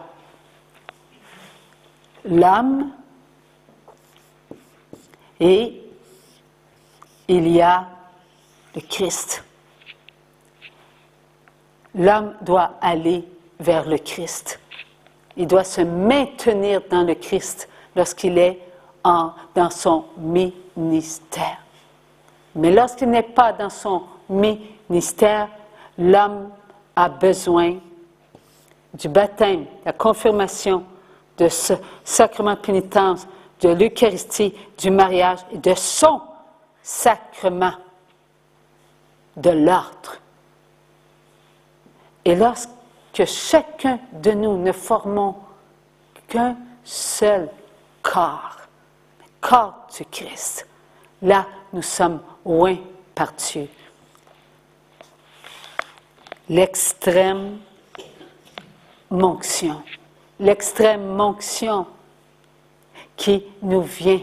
l'homme et il y a le Christ. L'homme doit aller vers le Christ. Il doit se maintenir dans le Christ lorsqu'il est dans son ministère. Mais lorsqu'il n'est pas dans son ministère, l'homme a besoin du baptême, de la confirmation, de ce sacrement de pénitence, de l'Eucharistie, du mariage et de son sacrement de l'ordre. Et lorsque chacun de nous ne formons qu'un seul corps, le corps du Christ, là, nous sommes oints par Dieu. L'extrême onction qui nous vient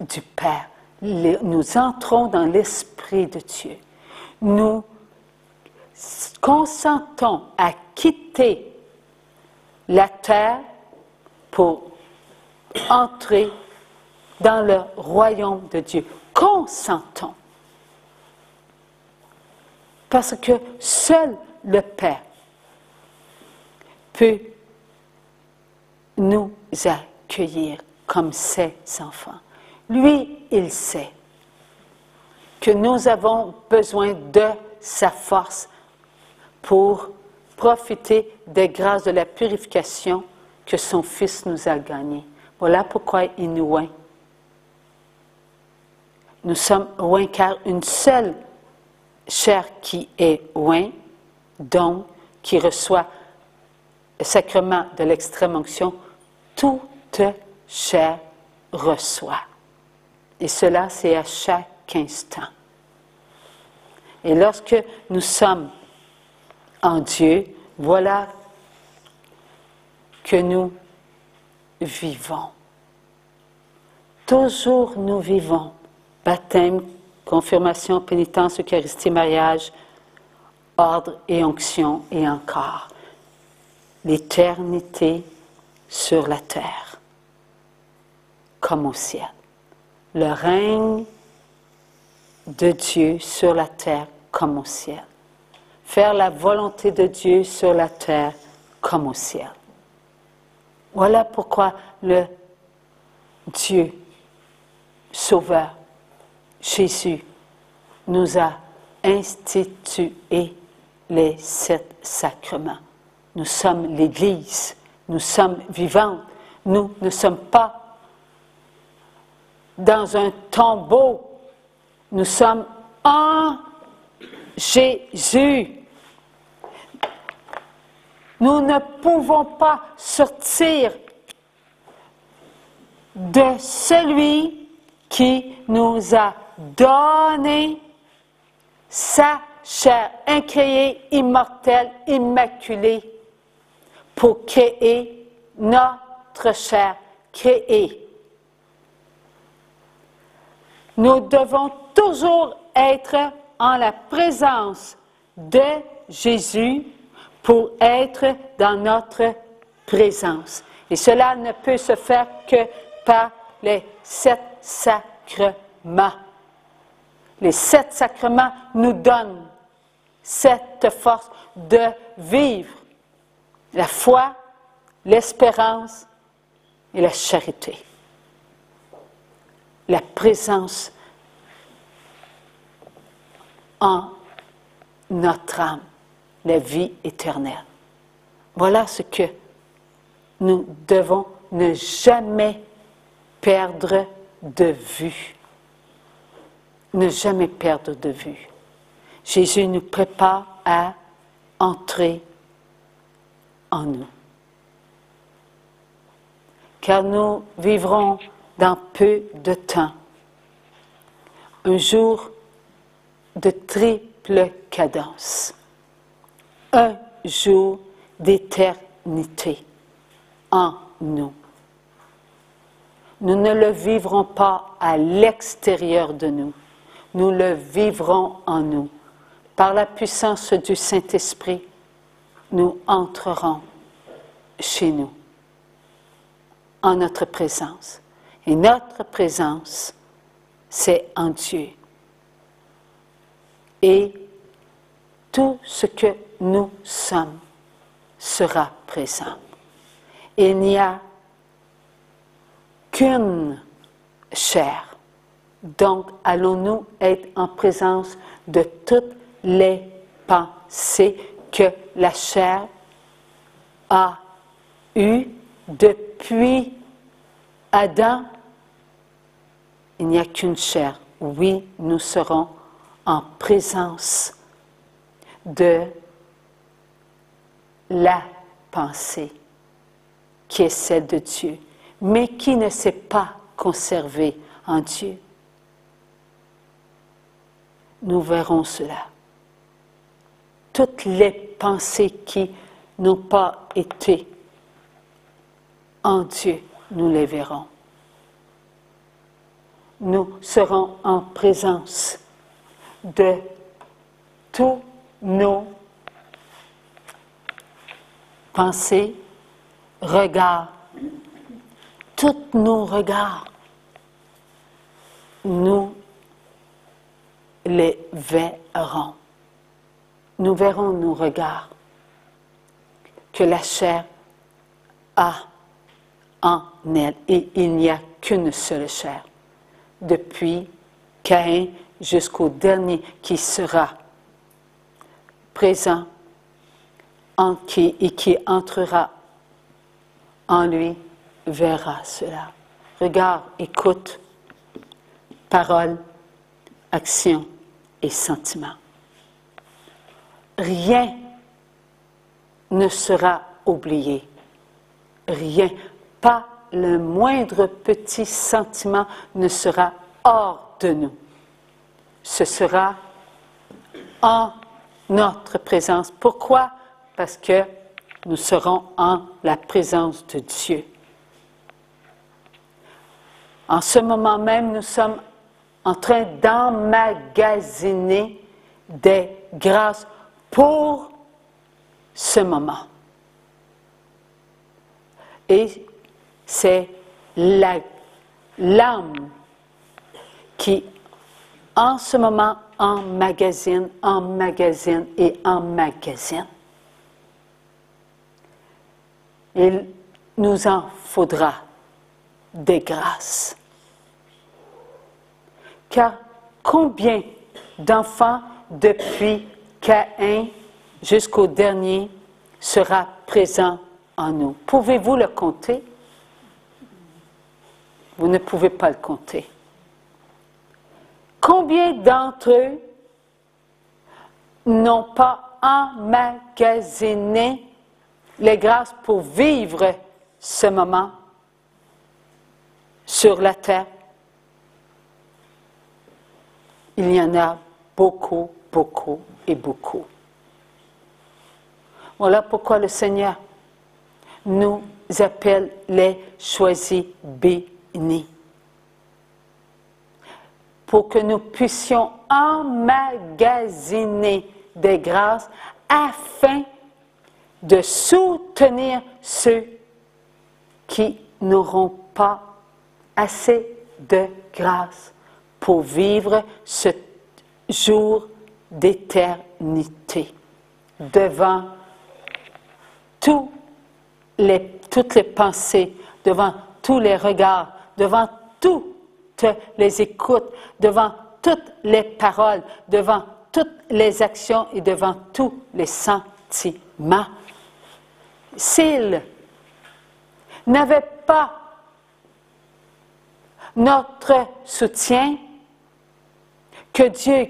du Père. Nous entrons dans l'Esprit de Dieu. Nous consentons à quitter la terre pour entrer dans le royaume de Dieu. Consentons. Parce que seul le Père peut nous accueillir comme ses enfants. Lui, il sait que nous avons besoin de sa force pour profiter des grâces de la purification que son Fils nous a gagnées. Voilà pourquoi il nous oint. Nous sommes oints car une seule chair qui est oint, donc qui reçoit le sacrement de l'extrême onction, toute chair reçoit. Et cela, c'est à chaque instant. Et lorsque nous sommes en Dieu, voilà que nous vivons. Toujours nous vivons. Baptême, confirmation, pénitence, Eucharistie, mariage, ordre et onction, et encore l'éternité sur la terre, comme au ciel. Le règne de Dieu sur la terre comme au ciel. Faire la volonté de Dieu sur la terre comme au ciel. Voilà pourquoi le Dieu Sauveur, Jésus, nous a institué les 7 sacrements. Nous sommes l'Église, nous sommes vivants, nous ne sommes pas dans un tombeau, nous sommes en Jésus. Nous ne pouvons pas sortir de celui qui nous a donné sa chair incréée, immortelle, immaculée, pour créer notre chair créée. Nous devons toujours être en la présence de Jésus pour être dans notre présence. Et cela ne peut se faire que par les 7 sacrements. Les 7 sacrements nous donnent cette force de vivre la foi, l'espérance et la charité. La présence en notre âme, la vie éternelle. Voilà ce que nous devons ne jamais perdre de vue. Ne jamais perdre de vue. Jésus nous prépare à entrer en nous. Car nous vivrons dans peu de temps un jour de triple cadence, un jour d'éternité en nous. Nous ne le vivrons pas à l'extérieur de nous, nous le vivrons en nous. Par la puissance du Saint-Esprit, nous entrerons chez nous, en notre présence. Et notre présence, c'est en Dieu. Et tout ce que nous sommes sera présent. Il n'y a qu'une chair. Donc, allons-nous être en présence de toutes les pensées que la chair a eues depuis Adam? Il n'y a qu'une chair. Oui, nous serons en présence de la pensée qui est celle de Dieu, mais qui ne s'est pas conservée en Dieu. Nous verrons cela. Toutes les pensées qui n'ont pas été en Dieu, nous les verrons. Nous serons en présence de tous nos pensées, regards, tous nos regards. Nous les verrons. Nous verrons nos regards que la chair a en elle. Et il n'y a qu'une seule chair. Depuis Caïn jusqu'au dernier qui sera présent et qui entrera en lui, verra cela. Regarde, écoute, parole, action et sentiment. Rien ne sera oublié. Rien, pas le moindre petit sentiment ne sera hors de nous. Ce sera en notre présence. Pourquoi? Parce que nous serons en la présence de Dieu. En ce moment même, nous sommes en train d'emmagasiner des grâces pour ce moment. Et c'est l'âme qui, en ce moment, emmagasine. Il nous en faudra des grâces. Car combien d'enfants depuis Caïn jusqu'au dernier sera présent en nous? Pouvez-vous le compter? Vous ne pouvez pas le compter. Combien d'entre eux n'ont pas emmagasiné les grâces pour vivre ce moment sur la terre? Il y en a beaucoup, beaucoup et beaucoup. Voilà pourquoi le Seigneur nous appelle les choisis bénis. Pour que nous puissions emmagasiner des grâces afin de soutenir ceux qui n'auront pas assez de grâce pour vivre ce jour d'éternité devant toutes les pensées, devant tous les regards, devant toutes les écoutes, devant toutes les paroles, devant toutes les actions et devant tous les sentiments. S'il n'avait pas notre soutien, que Dieu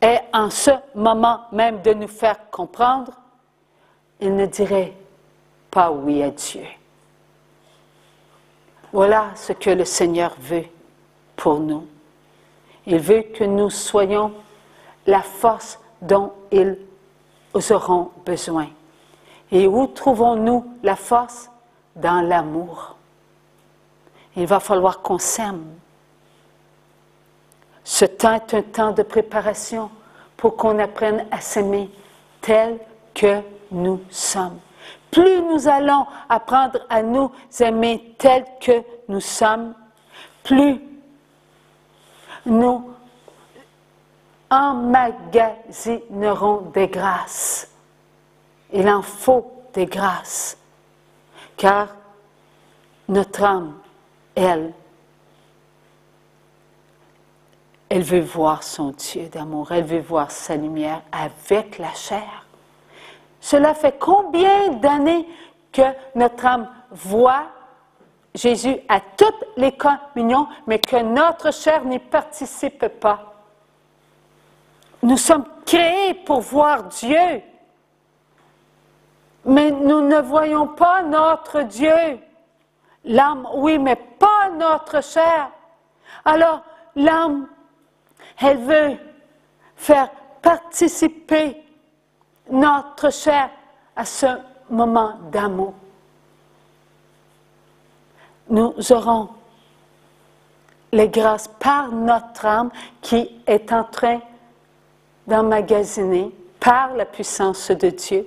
ait en ce moment même de nous faire comprendre, il ne dirait pas oui à Dieu. Voilà ce que le Seigneur veut pour nous. Il veut que nous soyons la force dont ils auront besoin. Et où trouvons-nous la force? Dans l'amour. Il va falloir qu'on s'aime. Ce temps est un temps de préparation pour qu'on apprenne à s'aimer tel que nous sommes. Plus nous allons apprendre à nous aimer tel que nous sommes, plus nous emmagasinerons des grâces. Il en faut des grâces, car notre âme, elle veut voir son Dieu d'amour, elle veut voir sa lumière avec la chair. Cela fait combien d'années que notre âme voit Jésus à toutes les communions, mais que notre chair n'y participe pas? Nous sommes créés pour voir Dieu, mais nous ne voyons pas notre Dieu. L'âme, oui, mais pas notre chair. Alors, l'âme, elle veut faire participer notre chair à ce moment d'amour. Nous aurons les grâces par notre âme qui est en train d'emmagasiner, par la puissance de Dieu,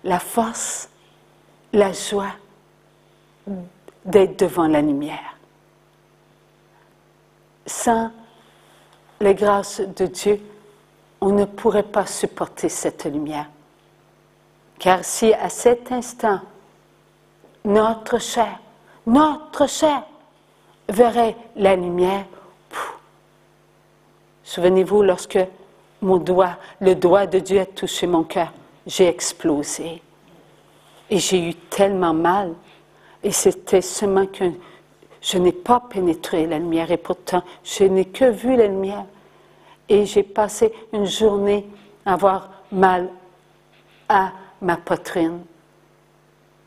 la force, la joie d'être devant la lumière. Sans les grâces de Dieu, on ne pourrait pas supporter cette lumière. Car si à cet instant, notre chair verrait la lumière, souvenez-vous, lorsque le doigt de Dieu a touché mon cœur, j'ai explosé. Et j'ai eu tellement mal. Et c'était seulement que je n'ai pas pénétré la lumière. Et pourtant, je n'ai que vu la lumière. Et j'ai passé une journée à avoir mal à ma poitrine.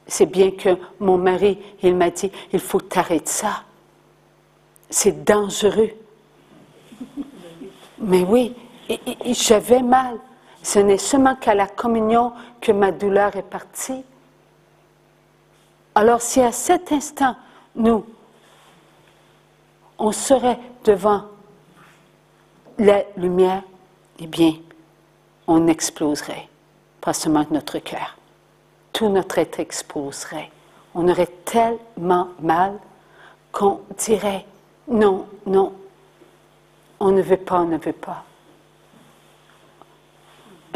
C'est bien que mon mari, il m'a dit, il faut t'arrêter ça. C'est dangereux. Mais oui, j'avais mal. Ce n'est seulement qu'à la communion que ma douleur est partie. Alors si à cet instant, on serait devant la lumière, eh bien, on exploserait. Pas seulement notre cœur. Tout notre être exploserait. On aurait tellement mal qu'on dirait, non, non, on ne veut pas, on ne veut pas.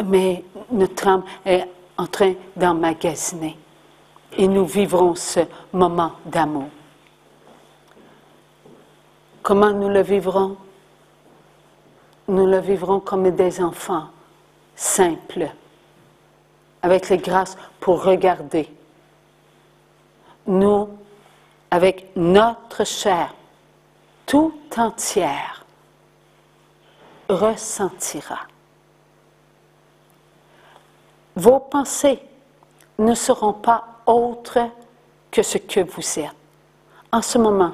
Mais notre âme est en train d'emmagasiner. Et nous vivrons ce moment d'amour. Comment nous le vivrons? Nous le vivrons comme des enfants, simples, avec les grâces pour regarder. Nous, avec notre chair tout entière, ressentira. Vos pensées ne seront pas autres que ce que vous êtes. En ce moment,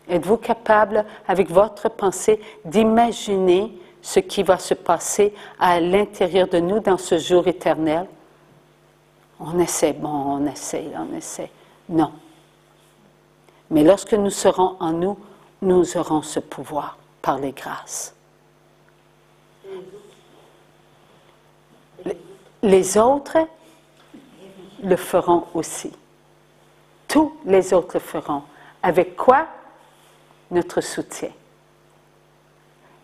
êtes-vous capable, avec votre pensée, d'imaginer ce qui va se passer à l'intérieur de nous dans ce jour éternel? On essaie, on essaie. Non. Mais lorsque nous serons en nous, nous aurons ce pouvoir par les grâces. Les autres le feront aussi. Tous les autres le feront. Avec quoi? Notre soutien.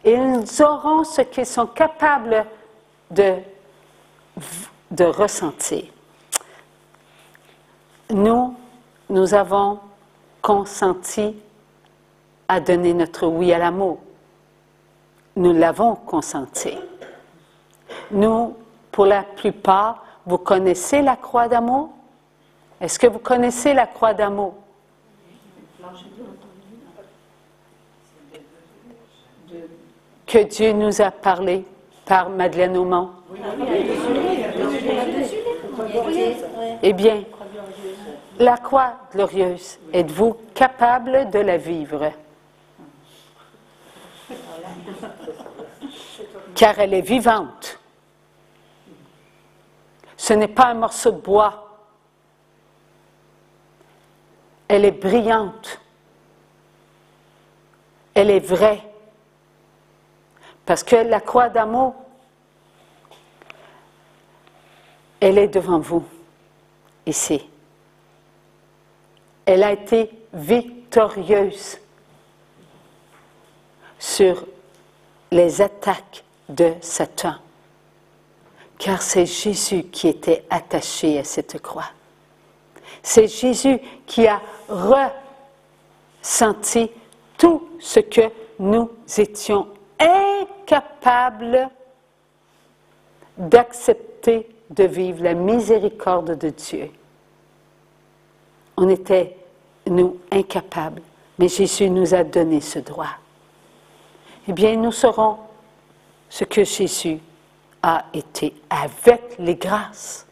Ils auront ce qu'ils sont capables de ressentir. Nous avons consenti à donner notre oui à l'amour. Nous l'avons consenti. Nous, pour la plupart, vous connaissez la croix d'amour? Est-ce que vous connaissez la croix d'amour? Que Dieu nous a parlé par Madeleine Aumont. Eh bien, la croix glorieuse, êtes-vous capable de la vivre? Car elle est vivante. Ce n'est pas un morceau de bois. Elle est brillante. Elle est vraie. Parce que la croix d'amour, elle est devant vous, ici. Elle a été victorieuse sur les attaques de Satan. Car c'est Jésus qui était attaché à cette croix. C'est Jésus qui a ressenti tout ce que nous étions incapables d'accepter de vivre, la miséricorde de Dieu. On était, nous, incapables, mais Jésus nous a donné ce droit. Eh bien, nous saurons ce que Jésus a été avec les grâces.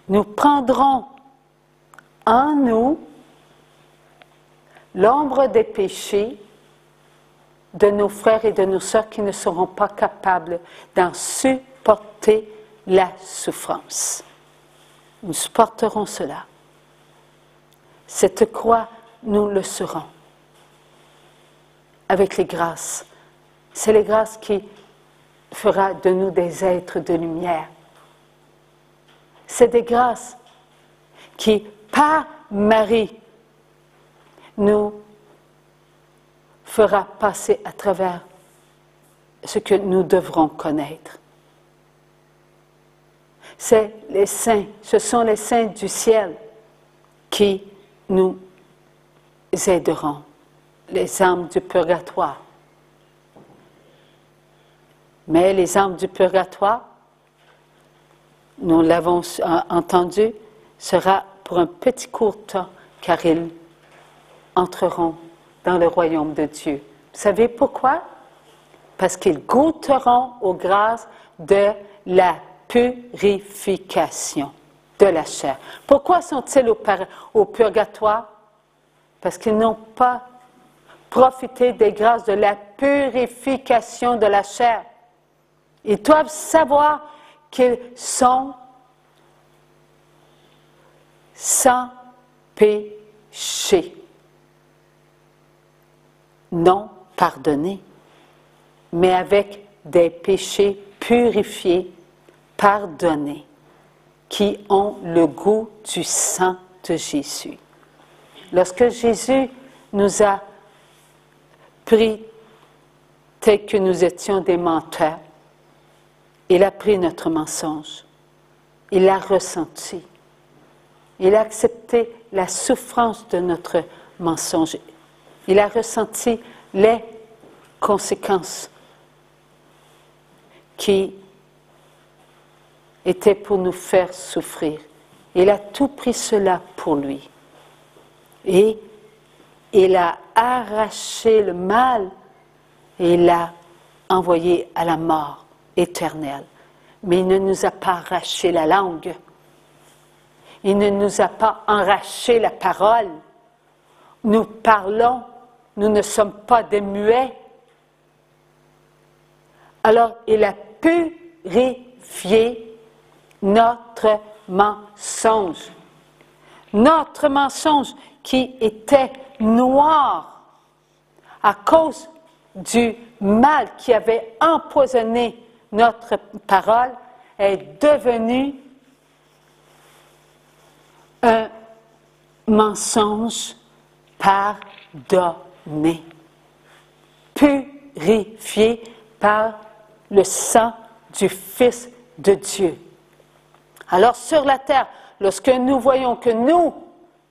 Nous prendrons en nous l'ombre des péchés de nos frères et de nos sœurs qui ne seront pas capables d'en supporter la souffrance. Nous supporterons cela. Cette croix, nous le serons. Avec les grâces. C'est les grâces qui fera de nous des êtres de lumière. C'est des grâces qui, par Marie, nous fera passer à travers ce que nous devrons connaître. C'est les saints, ce sont les saints du ciel qui nous aideront, les âmes du purgatoire. Mais les âmes du purgatoire, nous l'avons entendu, sera pour un petit court temps, car ils entreront dans le royaume de Dieu. Vous savez pourquoi? Parce qu'ils goûteront aux grâces de la purification de la chair. Pourquoi sont-ils au purgatoire? Parce qu'ils n'ont pas profité des grâces de la purification de la chair. Ils doivent savoir qu'ils sont sans péché, non pardonnés, mais avec des péchés purifiés, pardonnés, qui ont le goût du sang de Jésus. Lorsque Jésus nous a pris tel que nous étions des menteurs, il a pris notre mensonge, il l'a ressenti, il a accepté la souffrance de notre mensonge, il a ressenti les conséquences qui étaient pour nous faire souffrir. Il a tout pris cela pour lui. Et il a arraché le mal et il l'a envoyé à la mort éternelle. Mais il ne nous a pas arraché la langue. Il ne nous a pas arraché la parole. Nous parlons, nous ne sommes pas des muets. Alors, il a purifié notre mensonge. Notre mensonge qui était noir à cause du mal qui avait empoisonné notre parole est devenu un mensonge pardonné, purifié par le sang du Fils de Dieu. Alors sur la terre, lorsque nous voyons que nous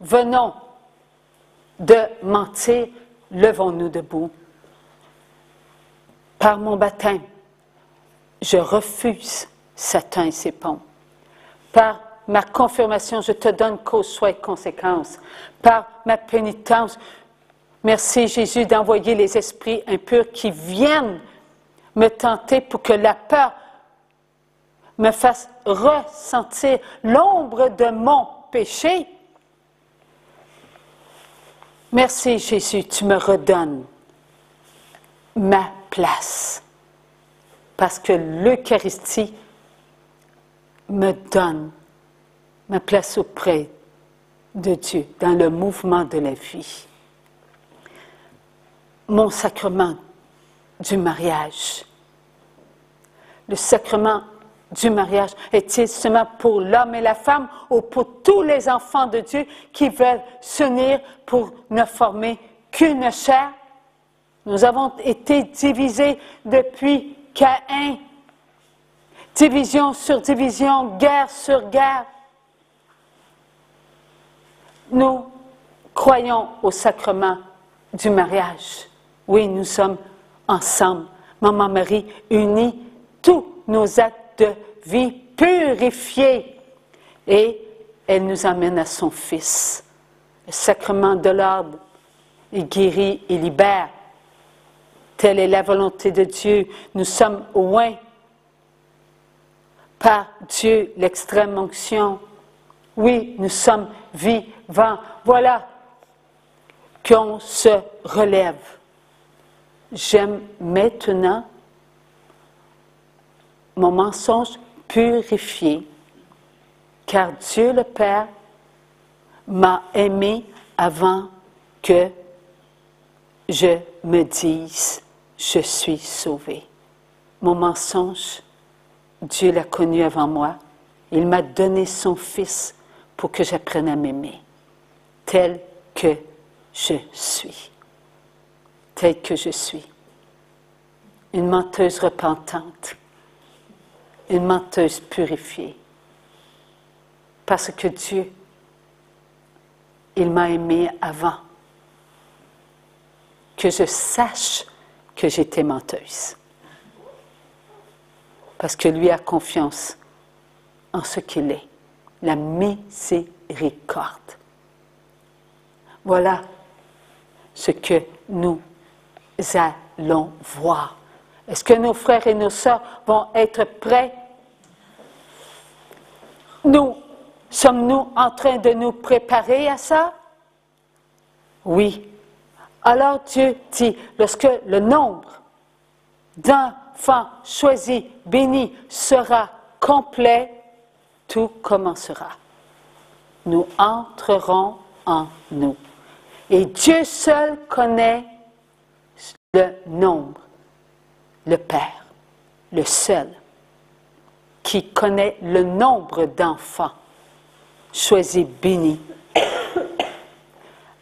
venons de mentir, levons-nous debout. Par mon baptême, je refuse Satan et ses pompes. Par ma confirmation, je te donne cause, soit et conséquence. Par ma pénitence, merci Jésus d'envoyer les esprits impurs qui viennent me tenter pour que la peur me fasse ressentir l'ombre de mon péché. Merci Jésus, tu me redonnes ma place. Parce que l'Eucharistie me donne ma place auprès de Dieu dans le mouvement de la vie. Mon sacrement du mariage. Le sacrement du mariage est-il seulement pour l'homme et la femme ou pour tous les enfants de Dieu qui veulent s'unir pour ne former qu'une chair? Nous avons été divisés depuis Caïn. Division sur division, guerre sur guerre. Nous croyons au sacrement du mariage. Oui, nous sommes ensemble, Maman Marie, unis, tous nos actes de vie purifiés. Et elle nous amène à son Fils. Le sacrement de l'ordre, il guérit et libère. Telle est la volonté de Dieu. Nous sommes oints par Dieu, l'extrême onction. Oui, nous sommes vivants. Voilà qu'on se relève. J'aime maintenant mon mensonge purifié, car Dieu le Père m'a aimé avant que je me dise « je suis sauvé ». Mon mensonge, Dieu l'a connu avant moi. Il m'a donné son Fils pour que j'apprenne à m'aimer, tel que je suis. Tel que je suis. Une menteuse repentante. Une menteuse purifiée. Parce que Dieu, il m'a aimé avant que je sache que j'étais menteuse. Parce que lui a confiance en ce qu'il est, la miséricorde. Voilà ce que nous allons voir. Est-ce que nos frères et nos sœurs vont être prêts? Sommes-nous en train de nous préparer à ça? Oui. Alors Dieu dit, lorsque le nombre d'enfants choisis, bénis sera complet, tout commencera. Nous entrerons en nous. Et Dieu seul connaît le nombre, le Père, le seul, qui connaît le nombre d'enfants choisis, bénis,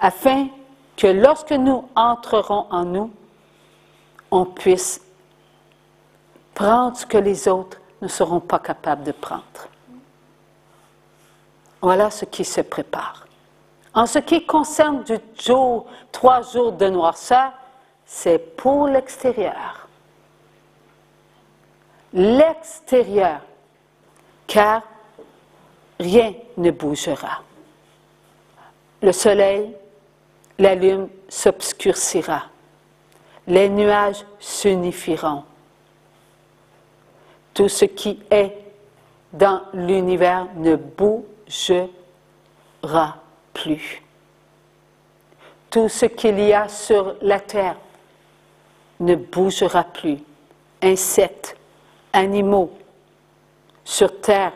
afin que lorsque nous entrerons en nous, on puisse prendre ce que les autres ne seront pas capables de prendre. Voilà ce qui se prépare. En ce qui concerne 3 jours de noirceur, c'est pour l'extérieur. L'extérieur, car rien ne bougera. Le soleil, la lune s'obscurcira. Les nuages s'unifieront. Tout ce qui est dans l'univers ne bougera plus. Tout ce qu'il y a sur la terre ne bougera plus. Insectes, animaux, sur terre,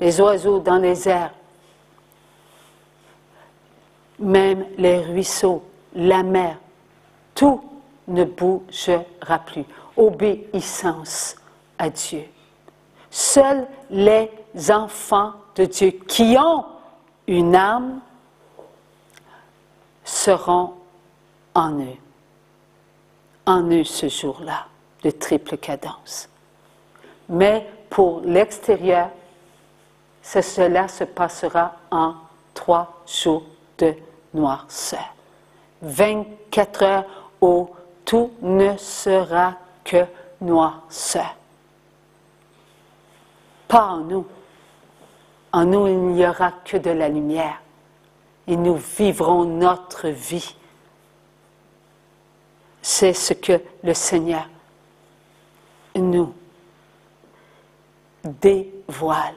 les oiseaux dans les airs, même les ruisseaux, la mer, tout ne bougera plus. Obéissance à Dieu. Seuls les enfants de Dieu qui ont une âme seront en eux ce jour-là, de triple cadence. Mais pour l'extérieur, cela se passera en 3 jours de noirceur. 24 heures où tout ne sera que noirceur. Pas en nous, En nous, il n'y aura que de la lumière. Et nous vivrons notre vie. C'est ce que le Seigneur nous dévoile.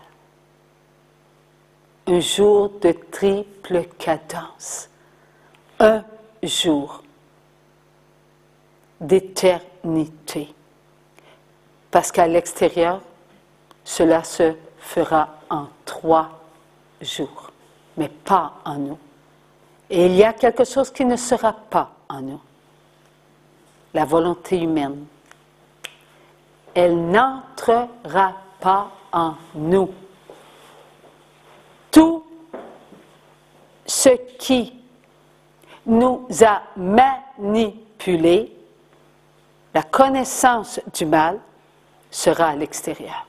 Un jour de triple cadence. Un jour d'éternité. Parce qu'à l'extérieur, cela se fera en 3 jours, mais pas en nous. Et il y a quelque chose qui ne sera pas en nous. La volonté humaine. Elle n'entrera pas en nous. Tout ce qui nous a manipulés, la connaissance du mal, sera à l'extérieur.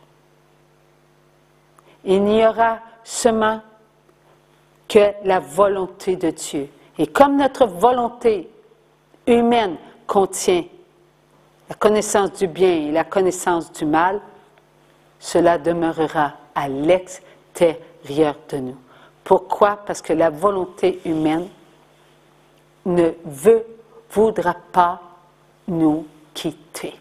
Il n'y aura seulement que la volonté de Dieu. Et comme notre volonté humaine contient la connaissance du bien et la connaissance du mal, cela demeurera à l'extérieur de nous. Pourquoi? Parce que la volonté humaine ne voudra pas nous quitter.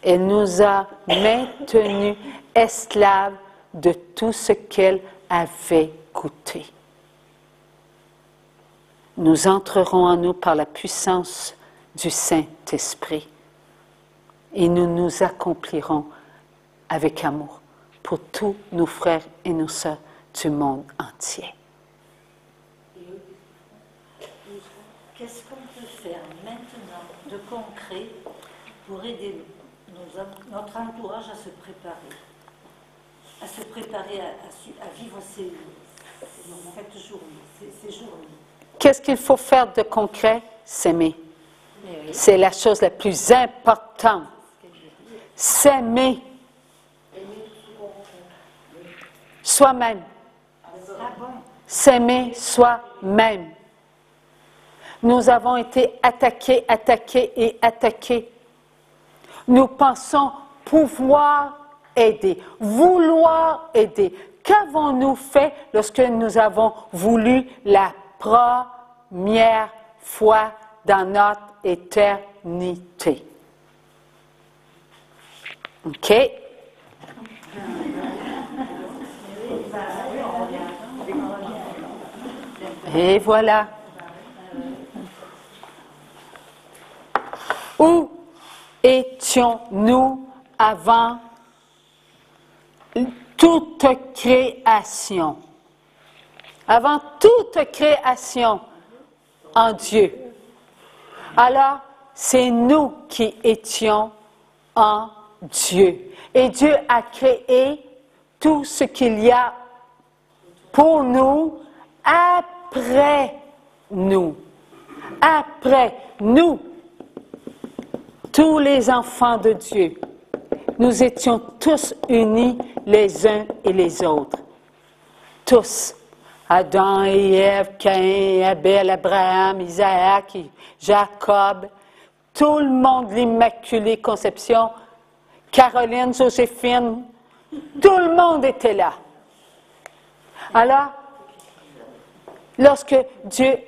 Elle nous a maintenus esclaves de tout ce qu'elle avait goûté. Nous entrerons en nous par la puissance du Saint-Esprit et nous nous accomplirons avec amour pour tous nos frères et nos sœurs du monde entier. Qu'est-ce qu'on peut faire maintenant de concret pour aider notre entourage à se préparer à vivre ces journées? Qu'est-ce qu'il faut faire de concret? S'aimer. C'est la chose la plus importante. S'aimer. Soi-même. S'aimer soi-même. Nous avons été attaqués et attaqués. Nous pensons pouvoir aider, vouloir aider. Qu'avons-nous fait lorsque nous avons voulu la première fois dans notre éternité? OK? Et voilà. Où étions-nous avant toute création? Avant toute création en Dieu. Alors, c'est nous qui étions en Dieu. Et Dieu a créé tout ce qu'il y a pour nous après nous. Après nous. Tous les enfants de Dieu, nous étions tous unis les uns et les autres. Tous. Adam et Ève, Caïn, Abel, Abraham, Isaac, Jacob, tout le monde, l'Immaculée Conception, Caroline, Joséphine, tout le monde était là. Alors, lorsque Dieu,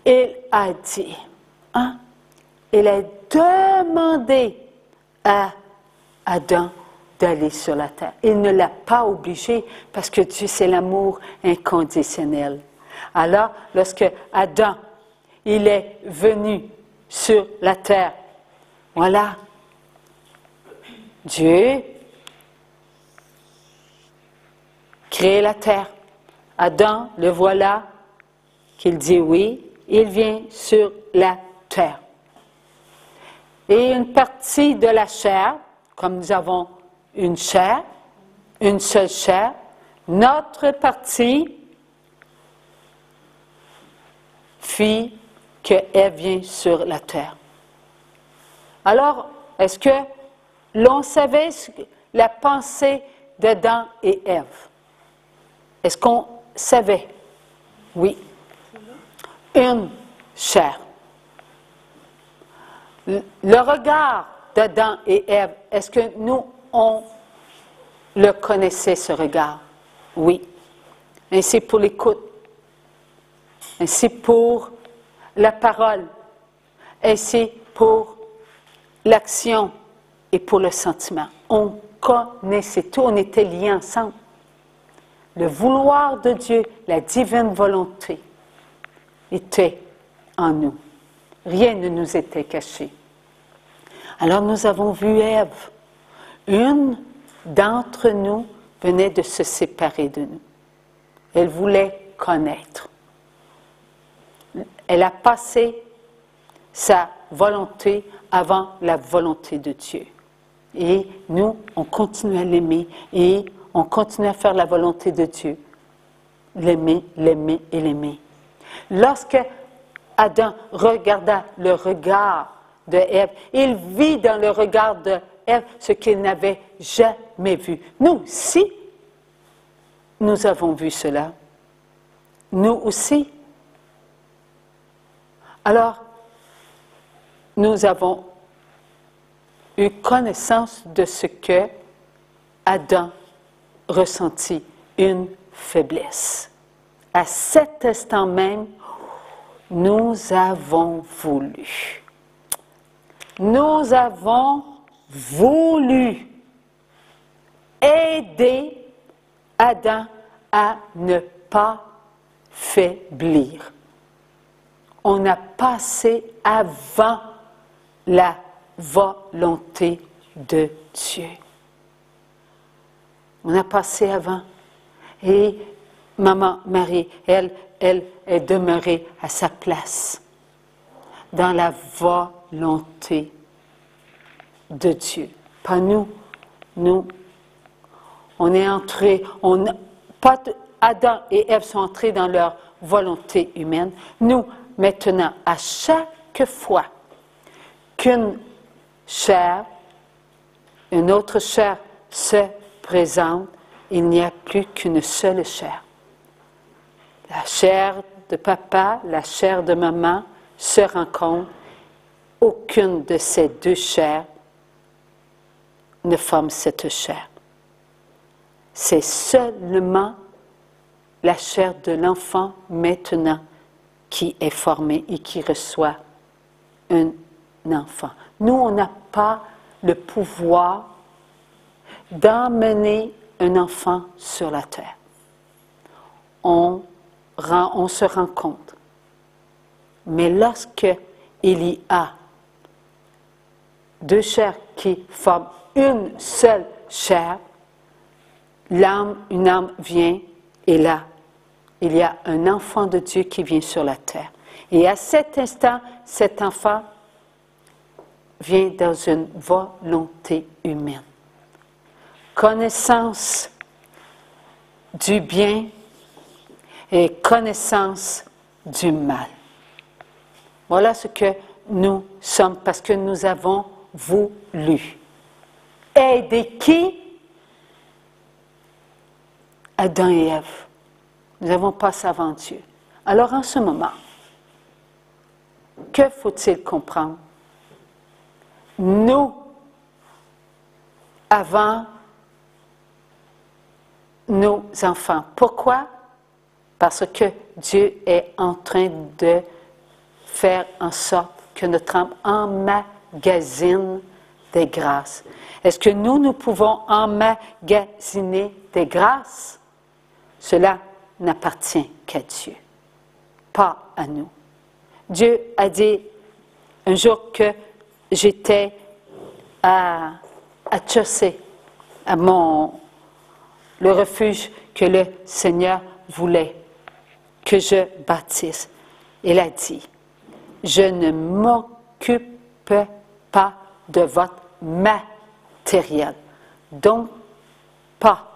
il a dit, il a demandé à Adam d'aller sur la terre. Il ne l'a pas obligé parce que Dieu, c'est l'amour inconditionnel. Alors, lorsque Adam, il est venu sur la terre, voilà, Dieu crée la terre. Adam, le voilà, qu'il dit oui, il vient sur la terre. Et une partie de la chair, comme nous avons une chair, une seule chair, notre partie fit qu'elle vient sur la terre. Alors, est-ce que l'on savait la pensée d'Adam et Ève? Est-ce qu'on savait? Oui. Une chair. Le regard d'Adam et Ève, est-ce que nous, on le connaissait, ce regard? Oui. Ainsi pour l'écoute. Ainsi pour la parole. Ainsi pour l'action et pour le sentiment. On connaissait tout, on était liés ensemble. Le vouloir de Dieu, la divine volonté, était en nous. Rien ne nous était caché. Alors nous avons vu Ève. Une d'entre nous venait de se séparer de nous. Elle voulait connaître. Elle a passé sa volonté avant la volonté de Dieu. Et nous, on continue à l'aimer et on continue à faire la volonté de Dieu. L'aimer, l'aimer et l'aimer. Lorsque Adam regarda le regard de Ève, il vit dans le regard de Ève ce qu'il n'avait jamais vu. Nous aussi, nous avons vu cela. Nous aussi. Alors, nous avons eu connaissance de ce que Adam ressentit, une faiblesse. À cet instant même, nous avons voulu. Nous avons voulu aider Adam à ne pas faiblir. On a passé avant la volonté de Dieu. On a passé avant. Et maman Marie, elle est demeurée à sa place dans la volonté de Dieu. Pas nous. Nous, on est entrés, Adam et Ève sont entrés dans leur volonté humaine. Nous, maintenant, à chaque fois qu'une chair, une autre chair se présente, il n'y a plus qu'une seule chair. La chair de papa, la chair de maman se rencontrent. Aucune de ces deux chairs ne forme cette chair. C'est seulement la chair de l'enfant maintenant qui est formée et qui reçoit un enfant. Nous, on n'a pas le pouvoir d'emmener un enfant sur la terre. On se rencontre. Mais lorsque il y a deux chairs qui forment une seule chair, une âme vient et là, il y a un enfant de Dieu qui vient sur la terre. Et à cet instant, cet enfant vient dans une volonté humaine. Connaissance du bien et connaissance du mal. Voilà ce que nous sommes parce que nous avons voulu. Aider qui? Adam et Ève. Nous avons passé avant Dieu. Alors en ce moment, que faut-il comprendre? Nous, avant nos enfants. Pourquoi? Parce que Dieu est en train de faire en sorte que notre âme emmagasine des grâces. Est-ce que nous pouvons emmagasiner des grâces? Cela n'appartient qu'à Dieu, pas à nous. Dieu a dit un jour que j'étais à Chelsea, à le refuge que le Seigneur voulait que je bâtisse. Il a dit, je ne m'occupe pas de votre matériel, donc pas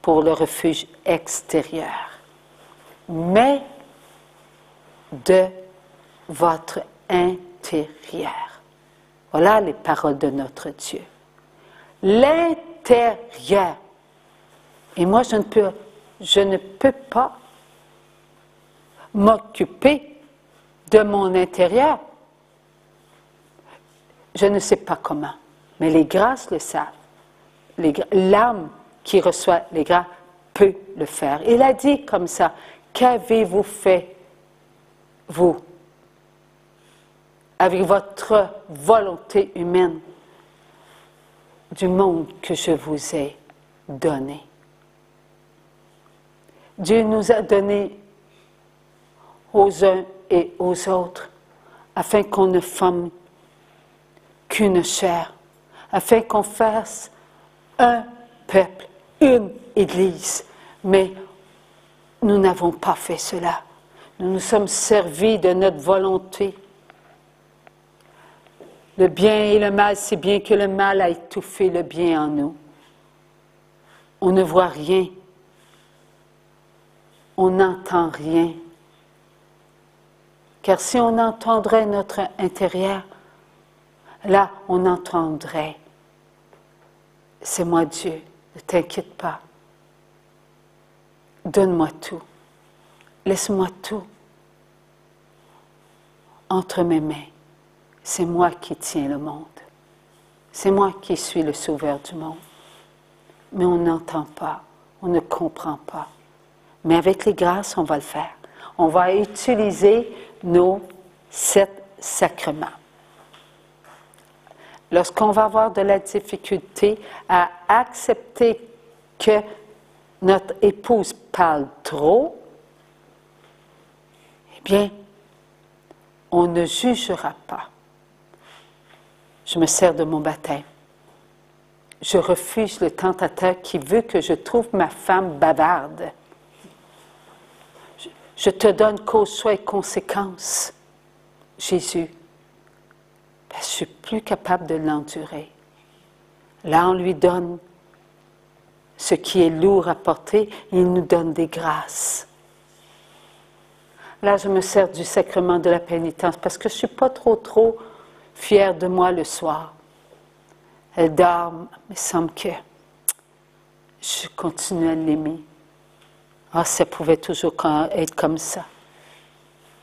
pour le refuge extérieur, mais de votre intérieur. Voilà les paroles de notre Dieu. L'intérieur. Et moi, je ne peux pas m'occuper de mon intérieur. Je ne sais pas comment, mais les grâces le savent. L'âme qui reçoit les grâces peut le faire. Il a dit comme ça, qu'avez-vous fait, vous, avec votre volonté humaine, du monde que je vous ai donné? Dieu nous a donné aux uns et aux autres, afin qu'on ne forme qu'une chair, afin qu'on fasse un peuple, une Église. Mais nous n'avons pas fait cela. Nous nous sommes servis de notre volonté. Le bien et le mal, si bien que le mal a étouffé le bien en nous. On ne voit rien. On n'entend rien. Car si on entendrait notre intérieur, là, on entendrait. C'est moi Dieu, ne t'inquiète pas. Donne-moi tout. Laisse-moi tout entre mes mains. C'est moi qui tiens le monde. C'est moi qui suis le sauveur du monde. Mais on n'entend pas, on ne comprend pas. Mais avec les grâces, on va le faire. On va utiliser nos 7 sacrements. Lorsqu'on va avoir de la difficulté à accepter que notre épouse parle trop, eh bien, on ne jugera pas. Je me sers de mon baptême. Je refuse le tentateur qui veut que je trouve ma femme bavarde. Je te donne cause, soit et conséquence, Jésus. Ben, je ne suis plus capable de l'endurer. Là, on lui donne ce qui est lourd à porter, il nous donne des grâces. Là, je me sers du sacrement de la pénitence parce que je ne suis pas trop fière de moi le soir. Elle dort, mais il semble que je continue à l'aimer. Ah, ça pouvait toujours être comme ça.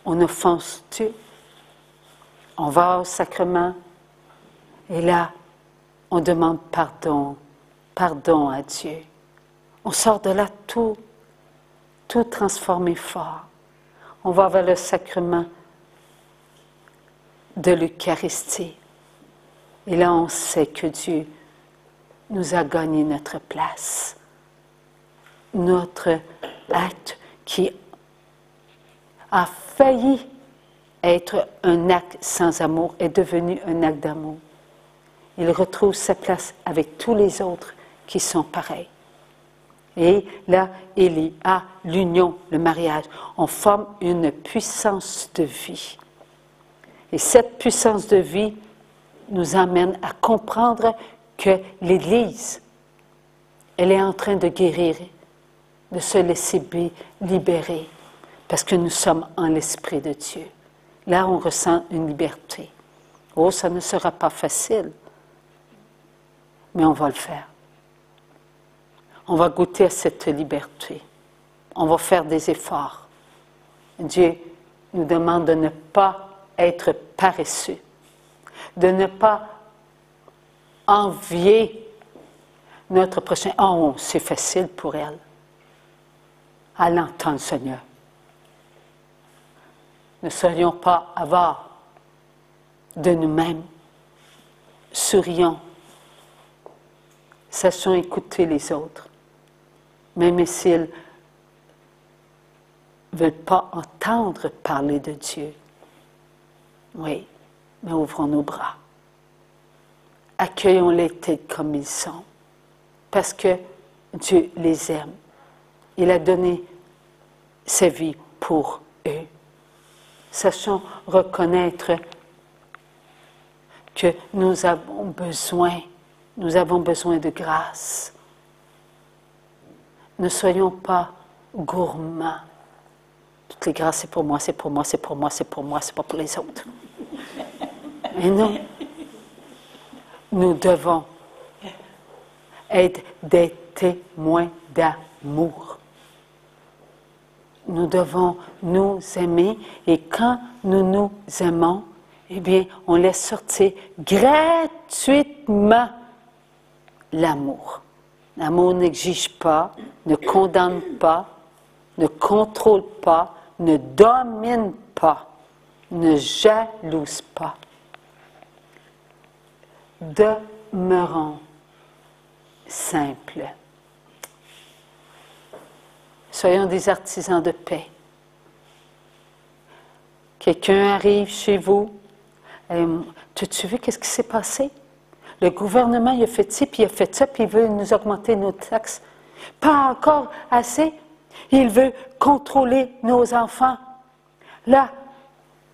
On offense Dieu. On va au sacrement et là, on demande pardon. Pardon à Dieu. On sort de là tout transformé fort. On va vers le sacrement de l'Eucharistie. Et là, on sait que Dieu nous a gagné notre place. Notre acte qui a failli être un acte sans amour est devenu un acte d'amour. Il retrouve sa place avec tous les autres qui sont pareils. Et là, il y a l'union, le mariage. On forme une puissance de vie. Et cette puissance de vie nous amène à comprendre que l'Église, elle est en train de guérir, de se laisser libérer, parce que nous sommes en l'Esprit de Dieu. Là, on ressent une liberté. Oh, ça ne sera pas facile, mais on va le faire. On va goûter à cette liberté. On va faire des efforts. Dieu nous demande de ne pas être paresseux, de ne pas envier notre prochain. Oh, c'est facile pour elle. Elle entend le Seigneur. Ne serions pas avares de nous-mêmes. Sourions. Sachons écouter les autres. Même s'ils ne veulent pas entendre parler de Dieu. Oui, mais ouvrons nos bras. Accueillons-les tels comme ils sont. Parce que Dieu les aime. Il a donné sa vie pour eux. Sachons reconnaître que nous avons besoin de grâce. Ne soyons pas gourmands. Toutes les grâces, c'est pour moi, c'est pour moi, c'est pour moi, c'est pour moi, c'est pas pour les autres. Mais non. Nous devons être des témoins d'amour. Nous devons nous aimer et quand nous nous aimons, eh bien, on laisse sortir gratuitement l'amour. L'amour n'exige pas, ne condamne pas, ne contrôle pas, ne domine pas, ne jalouse pas. Demeurons simples. Soyons des artisans de paix. Quelqu'un arrive chez vous. Tu vu qu'est-ce qui s'est passé? Le gouvernement, il a fait ci, puis il a fait ça, puis il veut nous augmenter nos taxes. Pas encore assez. Il veut contrôler nos enfants. Là,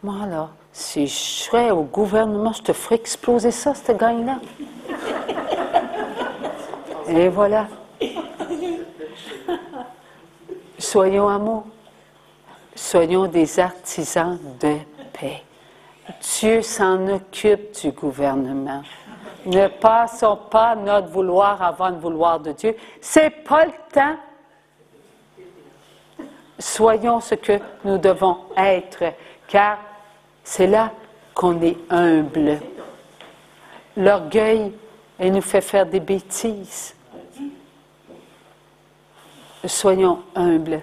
moi, là, si je serais au gouvernement, je te ferais exploser ça, cette gang-là. Et voilà. Soyons amour. Soyons des artisans de paix. Dieu s'en occupe du gouvernement. Ne passons pas notre vouloir avant le vouloir de Dieu. C'est pas le temps. Soyons ce que nous devons être, car c'est là qu'on est humble. L'orgueil, il nous fait faire des bêtises. Soyons humbles.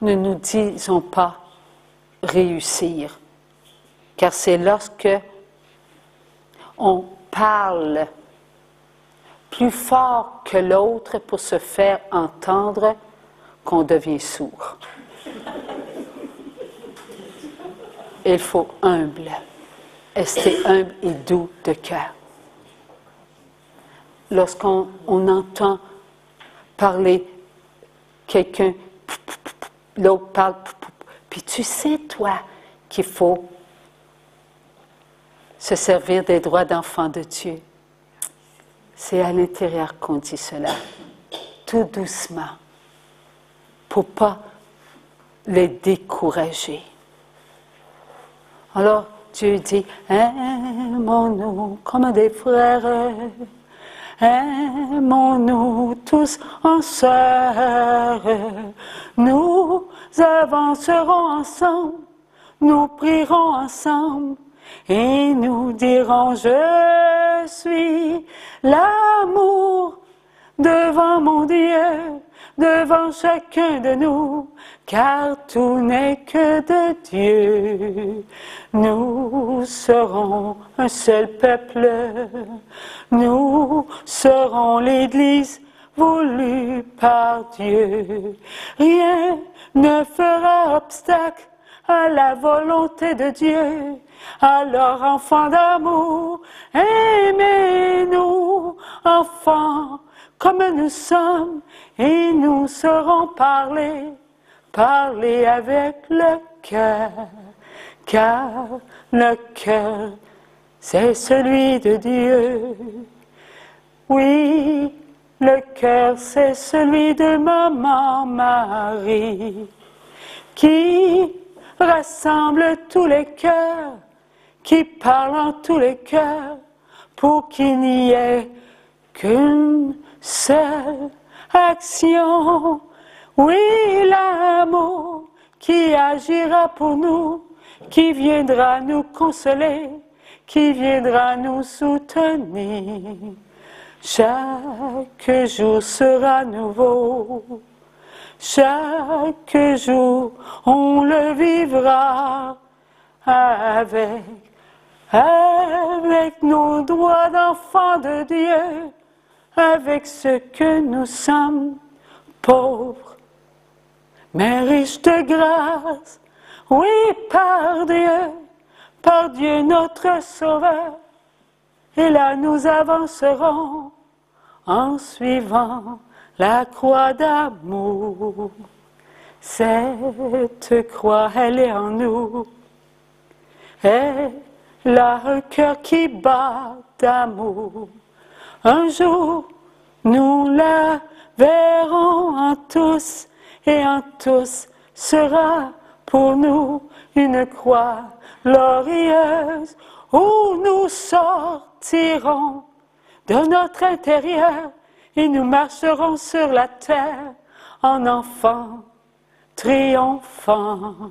Ne nous disons pas réussir, car c'est lorsque on parle plus fort que l'autre pour se faire entendre qu'on devient sourd. Il faut humble, rester humble et doux de cœur. Lorsqu'on entend parler quelqu'un, l'autre parle, puis tu sais, toi, qu'il faut se servir des droits d'enfant de Dieu. C'est à l'intérieur qu'on dit cela, tout doucement, pour ne pas les décourager. Alors, Dieu dit, aimons-nous comme des frères, aimons-nous tous en sœurs, nous avancerons ensemble, nous prierons ensemble, et nous dirons, je suis l'amour devant mon Dieu, devant chacun de nous, car tout n'est que de Dieu. Nous serons un seul peuple, nous serons l'Église voulue par Dieu. Rien ne fera obstacle à la volonté de Dieu. Alors, enfants d'amour, aimez-nous, enfants, comme nous sommes, et nous saurons parler avec le cœur, car le cœur, c'est celui de Dieu. Oui, le cœur, c'est celui de Maman Marie, qui rassemble tous les cœurs, qui parle en tous les cœurs, pour qu'il n'y ait qu'une seule action. Oui, l'amour qui agira pour nous, qui viendra nous consoler, qui viendra nous soutenir. Chaque jour sera nouveau. Chaque jour, on le vivra avec nos droits d'enfants de Dieu, avec ce que nous sommes, pauvres, mais riches de grâce. Oui, par Dieu notre Sauveur. Et là, nous avancerons en suivant la croix d'amour. Cette croix, elle est en nous. Elle a un cœur qui bat d'amour. Un jour, nous la verrons en tous, et en tous sera pour nous une croix glorieuse, où nous sortirons de notre intérieur et nous marcherons sur la terre en enfants triomphants.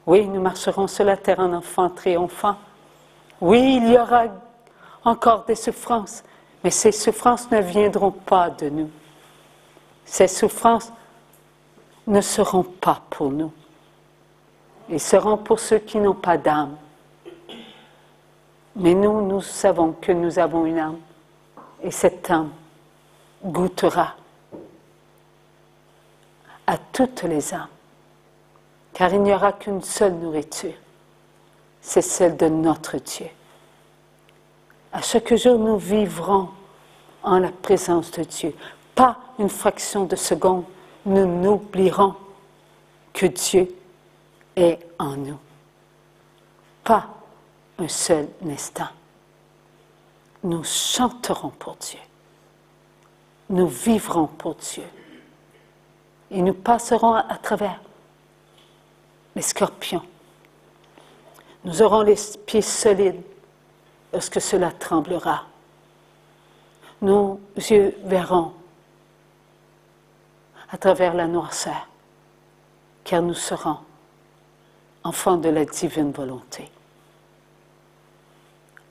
Oui, nous marcherons sur la terre en enfants triomphants. Oui, il y aura encore des souffrances, Mais ces souffrances ne viendront pas de nous. Ces souffrances ne seront pas pour nous. Ils seront pour ceux qui n'ont pas d'âme. Mais nous savons que nous avons une âme. Et cette âme goûtera à toutes les âmes. Car il n'y aura qu'une seule nourriture. C'est celle de notre Dieu. À chaque jour, nous vivrons en la présence de Dieu. Pas une fraction de seconde, nous n'oublierons que Dieu est en nous. Pas un seul instant. Nous chanterons pour Dieu. Nous vivrons pour Dieu. Et nous passerons à travers les scorpions. Nous aurons les pieds solides lorsque cela tremblera. Nos yeux verront à travers la noirceur, car nous serons enfants de la divine volonté.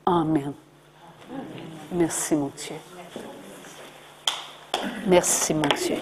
Amen. Merci mon Dieu. Merci mon Dieu.